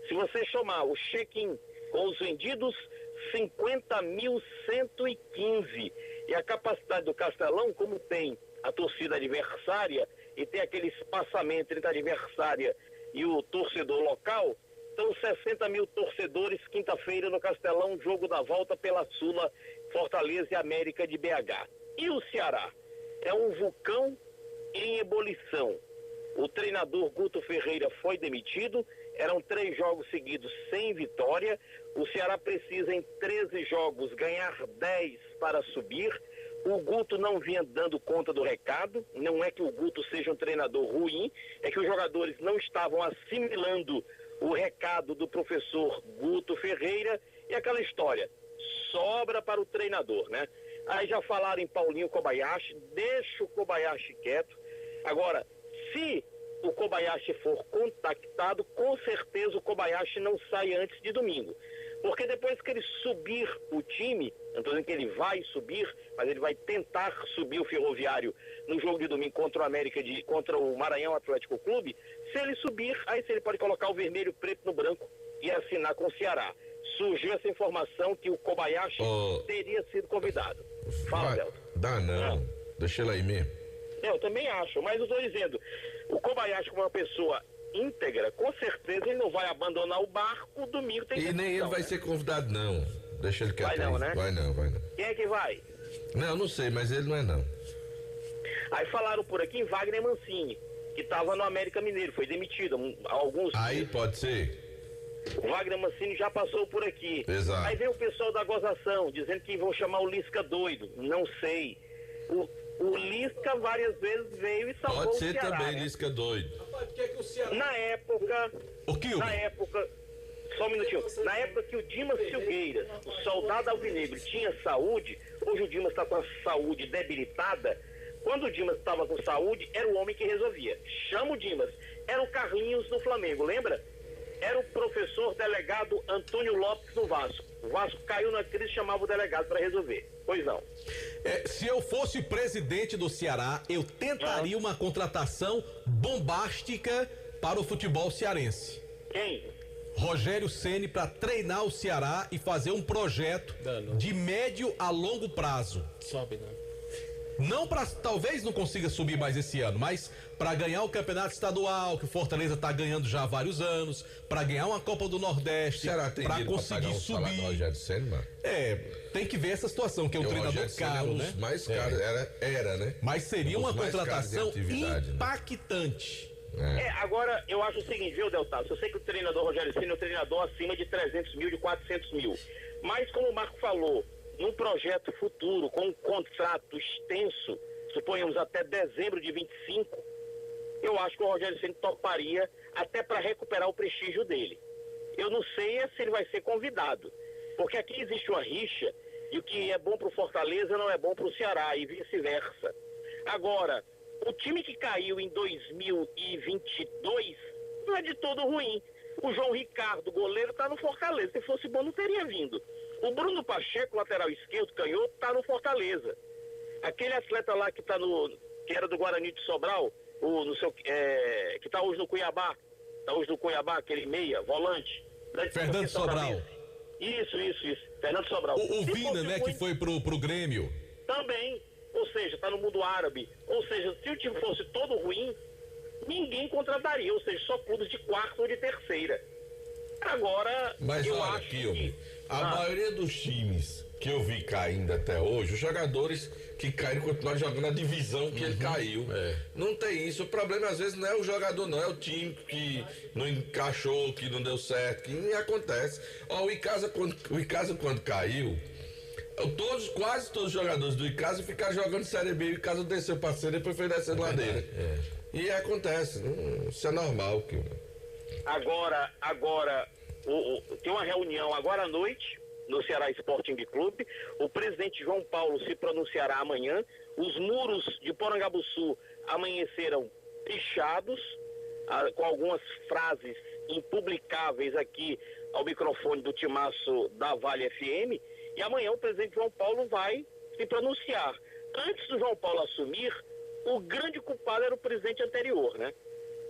Se você chamar o check-in com os vendidos, 50.115. E a capacidade do Castelão, como tem a torcida adversária, e tem aquele espaçamento entre a adversária e o torcedor local, são 60 mil torcedores, quinta-feira no Castelão, jogo da volta pela Sula, Fortaleza e América de BH. E o Ceará? É um vulcão em ebulição. O treinador Guto Ferreira foi demitido, eram 3 jogos seguidos sem vitória. O Ceará precisa em 13 jogos ganhar 10 para subir. O Guto não vinha dando conta do recado, não é que o Guto seja um treinador ruim, é que os jogadores não estavam assimilando o recado do professor Guto Ferreira e aquela história, sobra para o treinador, né? Aí já falaram em Paulinho Kobayashi, deixa o Kobayashi quieto. Agora, se o Kobayashi for contactado, com certeza o Kobayashi não sai antes de domingo. Porque depois que ele subir o time, não estou dizendo que ele vai subir, mas ele vai tentar subir o Ferroviário no jogo de domingo contra o América, contra o Maranhão Atlético Clube, se ele subir, aí ele pode colocar o vermelho, preto no branco e assinar com o Ceará. Surgiu essa informação que o Kobayashi teria sido convidado. Fala, Delta. Dá não, deixa ele aí mesmo. Eu também acho, mas eu estou dizendo, o Kobayashi como uma pessoa íntegra, com certeza ele não vai abandonar o barco, domingo tem E nem ele vai ser convidado não, deixa ele quieto. Vai não, né? Vai não. Quem é que vai? Não sei, mas ele não é não. Aí falaram por aqui em Wagner Mancini, que estava no América Mineiro, foi demitido alguns... Aí pode ser. O Wagner Mancini já passou por aqui. Exato. Aí vem o pessoal da gozação, dizendo que vão chamar o Lisca doido, não sei. O Lisca várias vezes veio e salvou Pode ser o Ceará, também, né? Lisca doido. Na época, só um minutinho, na época que o Dimas Silgueiras, o soldado alvinegro, tinha saúde, hoje o Dimas está com a saúde debilitada, quando o Dimas estava com saúde, era o homem que resolvia. Chama o Dimas, era o Carlinhos do Flamengo, lembra? Era o professor delegado Antônio Lopes do Vasco. O Vasco caiu na crise e chamava o delegado para resolver. Pois não. Se eu fosse presidente do Ceará, eu tentaria uma contratação bombástica para o futebol cearense. Quem? Rogério Ceni para treinar o Ceará e fazer um projeto de médio a longo prazo. Sobe, não. Não para, talvez não consiga subir mais esse ano, mas para ganhar o campeonato estadual, que o Fortaleza tá ganhando já há vários anos, para ganhar uma Copa do Nordeste, para conseguir subir. Rogério Ceni, mano? Tem que ver essa situação, que é um treinador caro, né? Mais caro, era, né? Mas seria uma contratação impactante. Agora eu acho o seguinte, viu, Deltaço? Eu sei que o treinador Rogério Ceni é um treinador acima de 300 mil, de 400 mil. Mas como o Marco falou, num projeto futuro, com um contrato extenso, suponhamos até dezembro de 25, eu acho que o Rogério Ceni toparia até para recuperar o prestígio dele. Eu não sei se ele vai ser convidado, porque aqui existe uma rixa e o que é bom para o Fortaleza não é bom para o Ceará e vice-versa. Agora, o time que caiu em 2022 não é de todo ruim. O João Ricardo, goleiro, está no Fortaleza. Se fosse bom, não teria vindo. O Bruno Pacheco, lateral esquerdo, canhoto, está no Fortaleza. Aquele atleta lá que era do Guarani de Sobral, que está hoje no Cuiabá, aquele meia, volante. Fernando Sobral. Isso. Fernando Sobral. O Vina, né, que foi pro Grêmio. Também. Ou seja, está no mundo árabe. Ou seja, se o time fosse todo ruim, ninguém contrataria. Ou seja, só clubes de quarta ou de terceira. Agora, mas eu olha acho aqui, a maioria dos times que eu vi caindo até hoje, os jogadores que caíram continuaram jogando a divisão que ele caiu. Não tem isso. O problema às vezes não é o jogador, não, é o time que não encaixou, que não deu certo, que acontece. Ó, o Icasa quando caiu, quase todos os jogadores do Icasa ficaram jogando Série B, o Icasa desceu pra C, depois foi descendo ladeira. E acontece, isso é normal. Agora, tem uma reunião agora à noite no Ceará Sporting Clube. O presidente João Paulo se pronunciará amanhã. Os muros de Porangabuçu amanheceram pichados, com algumas frases impublicáveis aqui ao microfone do timaço da Vale FM. E amanhã o presidente João Paulo vai se pronunciar. Antes do João Paulo assumir, o grande culpado era o presidente anterior, né?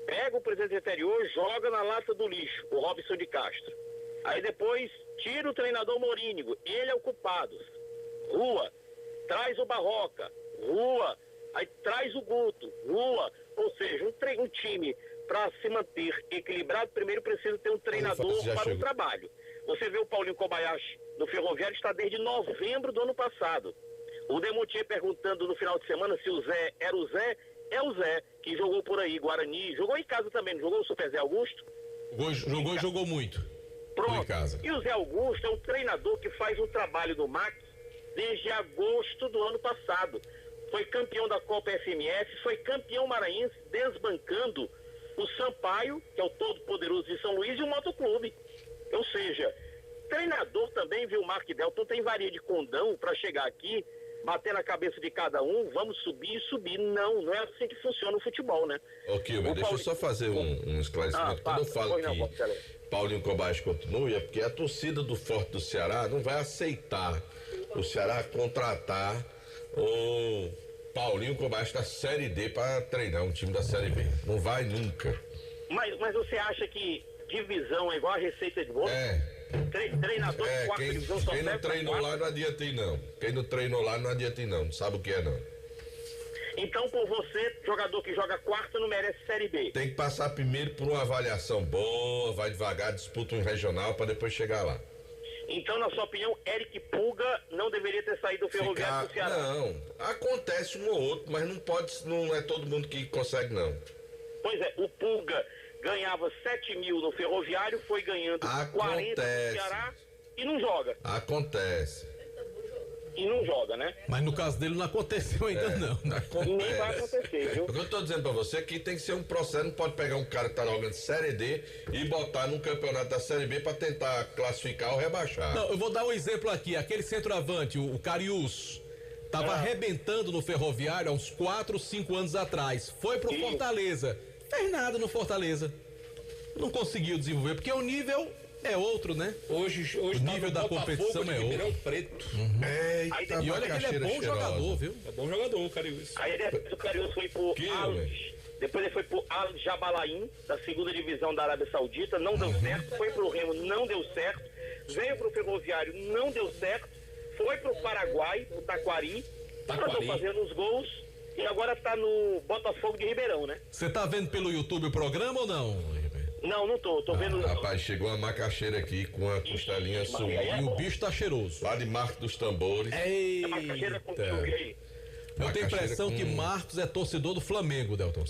Pega o presidente anterior, joga na lata do lixo, o Robson de Castro. Aí depois tira o treinador Morínigo, ele é o culpado. Rua, traz o Barroca, rua, aí traz o Guto, rua. Ou seja, um time, para se manter equilibrado, primeiro precisa ter um treinador para o trabalho. Você vê o Paulinho Kobayashi no Ferroviário, está desde novembro do ano passado. O Demontier perguntando no final de semana se o Zé era o Zé. É o Zé, que jogou por aí, Guarani, jogou em casa também, não jogou o Super Zé Augusto? Jogou e jogou muito. Pronto. Em casa. E o Zé Augusto é um treinador que faz um trabalho no MAC desde agosto do ano passado. Foi campeão da Copa FMF, foi campeão maranhense, desbancando o Sampaio, que é o todo-poderoso de São Luís, e o Motoclube. Ou seja, treinador também, viu, Mark Delton, tem varia de condão para chegar aqui, bater na cabeça de cada um, vamos subir e subir. Não é assim que funciona o futebol, né? Ô, Kilmer, deixa eu só fazer um esclarecimento. Quando eu falo que Paulinho Kobayashi continue, é porque a torcida do Forte do Ceará não vai aceitar o Ceará contratar o Paulinho Kobayashi da Série D para treinar um time da Série B. Não vai nunca. Mas você acha que divisão é igual a receita de bolo? Treinador de quarta divisão só quem não treinou lá não adianta ir não. Quem não treinou lá não adianta ir não sabe o que é não. Então, por você, jogador que joga quarta não merece Série B. Tem que passar primeiro por uma avaliação boa, vai devagar, disputa um regional para depois chegar lá. Então, na sua opinião, Eric Pulga não deveria ter saído do Ferroviário do Ceará? Não, acontece um ou outro, mas não é todo mundo que consegue não. Pois é, o Pulga ganhava 7 mil no Ferroviário, foi ganhando 40 no Ceará e não joga. Acontece. E não joga, né? Mas no caso dele não aconteceu ainda não. Nem vai acontecer, viu? O que eu tô dizendo pra você é que tem que ser um processo, não pode pegar um cara que tá jogando Série D e botar num campeonato da Série B pra tentar classificar ou rebaixar. Não, eu vou dar um exemplo aqui, aquele centroavante, o Cariús, tava arrebentando no Ferroviário há uns 4, 5 anos atrás, foi pro Fortaleza, fez nada no Fortaleza, não conseguiu desenvolver, porque o nível é outro, né? Hoje o nível da competição é outro. Preto. E olha que ele é bom jogador, viu? É bom jogador, o Cariús. Aí o Cariús foi pro depois ele foi pro Al Jabalain, da segunda divisão da Arábia Saudita, não deu certo, foi pro Remo, não deu certo, veio pro Ferroviário, não deu certo, foi pro Paraguai, pro Taquari, andou fazendo os gols e agora tá no Botafogo de Ribeirão, né? Você tá vendo pelo YouTube o programa ou não? Não tô vendo. Rapaz, chegou uma macaxeira aqui com a costelinha suína. E o bicho tá cheiroso. Lá de Marcos dos Tambores. A macaxeira com aí. Eu tenho a impressão que Marcos é torcedor do Flamengo, Delton.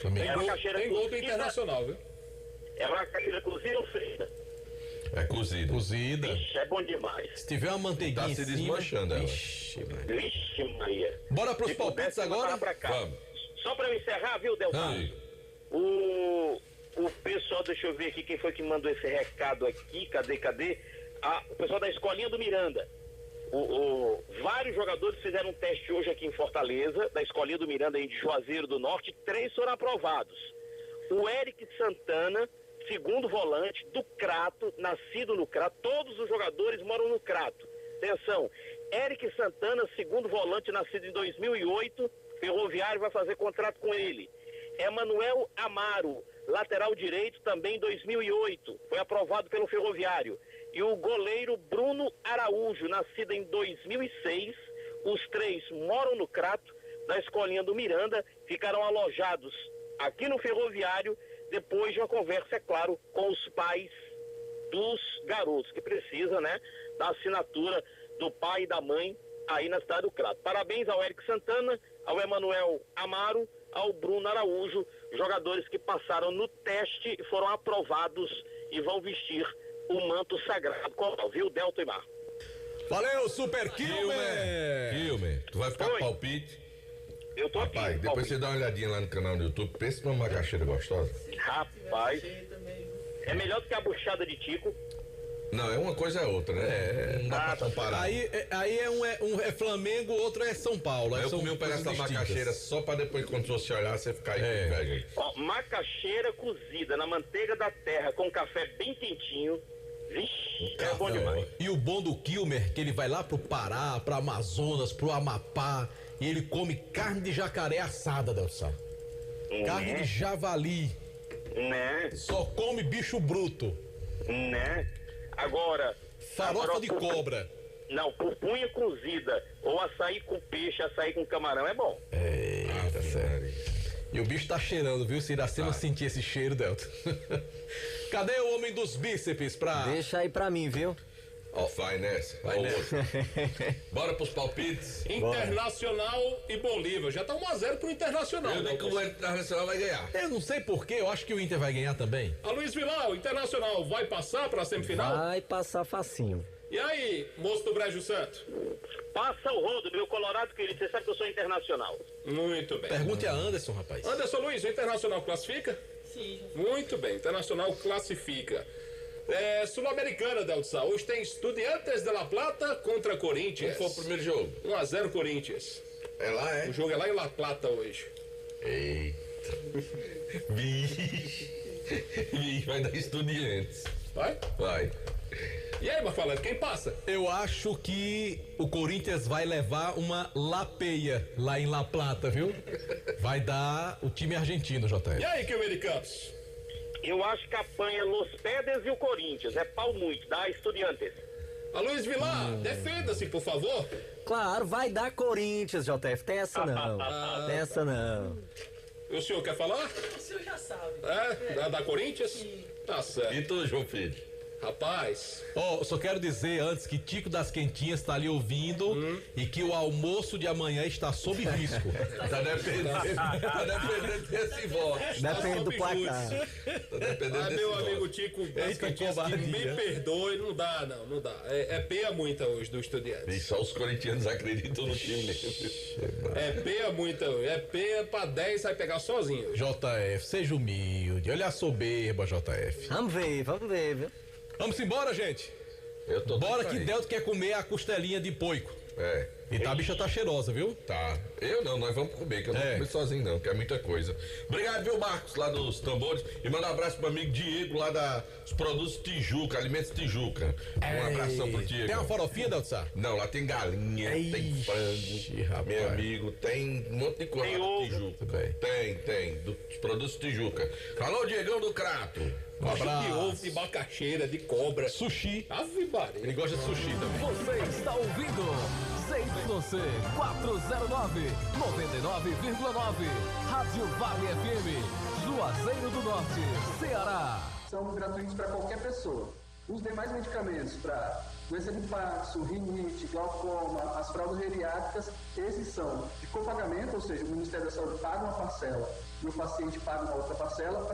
Flamengo. Tem gol do Internacional, viu? É uma macaxeira cozida ou frita? É cozida. Cozida. Ixi, é bom demais. Se tiver uma manteiguinha tá se desmanchando ela. Vixe, Maria. Bora pros palpites agora? Vamos. Só pra eu encerrar, viu, Delton? O pessoal, deixa eu ver aqui quem foi que mandou esse recado aqui, cadê? O pessoal da Escolinha do Miranda. Vários jogadores fizeram um teste hoje aqui em Fortaleza, da Escolinha do Miranda aí de Juazeiro do Norte, 3 foram aprovados. O Eric Santana, segundo volante, do Crato, nascido no Crato, todos os jogadores moram no Crato. Atenção, Eric Santana, segundo volante, nascido em 2008, Ferroviário vai fazer contrato com ele. Emanuel Amaro, lateral direito, também em 2008, foi aprovado pelo Ferroviário. E o goleiro Bruno Araújo, nascido em 2006, os 3 moram no Crato, da Escolinha do Miranda, ficaram alojados aqui no Ferroviário, depois de uma conversa, é claro, com os pais dos garotos, que precisa, né, da assinatura do pai e da mãe aí na cidade do Crato. Parabéns ao Eric Santana, ao Emanuel Amaro, ao Bruno Araújo, jogadores que passaram no teste e foram aprovados e vão vestir o manto sagrado, viu, Delton e Mar? Valeu, Super Kilmer! Tu vai ficar com palpite? Eu tô aqui. Rapaz, depois você dá uma olhadinha lá no canal do YouTube, pensa numa macaxeira gostosa. Rapaz, é melhor do que a buchada de Tico. Não, é uma coisa é outra, né? Não dá pra comparar. Aí um é Flamengo, outro é São Paulo. Eu comi um pedaço da macaxeira só pra depois, quando você olhar, você ficar aí com inveja aí. Ó, macaxeira cozida na manteiga da terra com café bem quentinho. Vixe, é bom demais. E o bom do Kilmer, que ele vai lá pro Pará, pro Amazonas, pro Amapá, e ele come carne de jacaré assada, Delson. Carne de javali. Né? Só come bicho bruto. Né? Agora, farofa de cobra. Não, pupunha cozida ou açaí com peixe, açaí com camarão é bom. Sério. E o bicho tá cheirando, viu? Se Iracema sentir esse cheiro, Delta. Cadê o homem dos bíceps pra... Deixa aí pra mim, viu? Ó, vai nessa. Vai nessa. Bora pros palpites. Internacional e Bolívar. Já tá 1-0 pro Internacional. Eu nem que o Internacional vai ganhar. Eu não sei porquê, eu acho que o Inter vai ganhar também. A Luiz Vilar, o Internacional vai passar pra semifinal? Vai passar facinho. E aí, moço do Brejo Santo? Passa o rodo, meu Colorado querido. Você sabe que eu sou internacional. Muito bem. Pergunte a Anderson, rapaz. Anderson Luiz, o Internacional classifica? Sim. Muito bem, Internacional classifica. Sul-Americana, Deltsa. Hoje tem Estudiantes de La Plata contra Corinthians. Qual foi o primeiro jogo? 1-0 Corinthians. É lá, é? O jogo é lá em La Plata hoje. Eita. Vai dar Estudiantes. Vai? Vai. E aí, Marfalante, quem passa? Eu acho que o Corinthians vai levar uma lapeia lá em La Plata, viu? Vai dar o time argentino, JF. E aí, Kilmeri Campos? Eu acho que apanha Los Pedres e o Corinthians. É pau muito, dá Estudiantes. A Luiz Vilar, defenda-se, por favor. Claro, vai dar Corinthians, JF. Tem essa não. Tem essa não. E o senhor quer falar? O senhor já sabe. Da Corinthians? Sim. Tá certo. E tu, João Filho? Rapaz. Ó, só quero dizer antes que Tico das Quentinhas tá ali ouvindo e que o almoço de amanhã está sob risco. Tá dependendo desse voto. Depende do placar. Tá dependendo desse Meu voto. amigo Tico das Quentinhas, que me perdoe, não dá. É peia muita hoje do Estudiantes. E só os corintianos acreditam no time dele. É peia muita hoje. É peia pra 10, vai pegar sozinho hoje. JF, seja humilde. Olha a soberba, JF. Vamos ver, viu? Vamos embora, gente. Bora que Delto quer comer a costelinha de poico. É. E a bicha tá cheirosa, viu? Tá. Eu não, nós vamos comer, que eu não vou comer sozinho não, que é muita coisa. Obrigado, viu, Marcos, lá dos tambores. E manda um abraço pro amigo Diego, lá dos produtos Tijuca, Alimentos Tijuca. Um abração pro Diego. Tem uma farofinha, Delto Sá? Não, lá tem galinha, tem frango, rapaz. meu amigo, tem um monte de coisa lá do Tijuca. Tem, dos produtos Tijuca. Alô, Diegão do Crato. Um abraço. De ovo, de macaxeira, de cobra. Sushi. Ave Maria. Ele gosta de sushi também. Você está ouvindo ZYC 409, 99,9. Rádio Vale FM, Juazeiro do Norte, Ceará. São gratuitos para qualquer pessoa. Os demais medicamentos para doença de Parkinson, rinite, glaucoma, as fraldas geriátricas, esses são de copagamento, ou seja, o Ministério da Saúde paga uma parcela e o paciente paga uma outra parcela para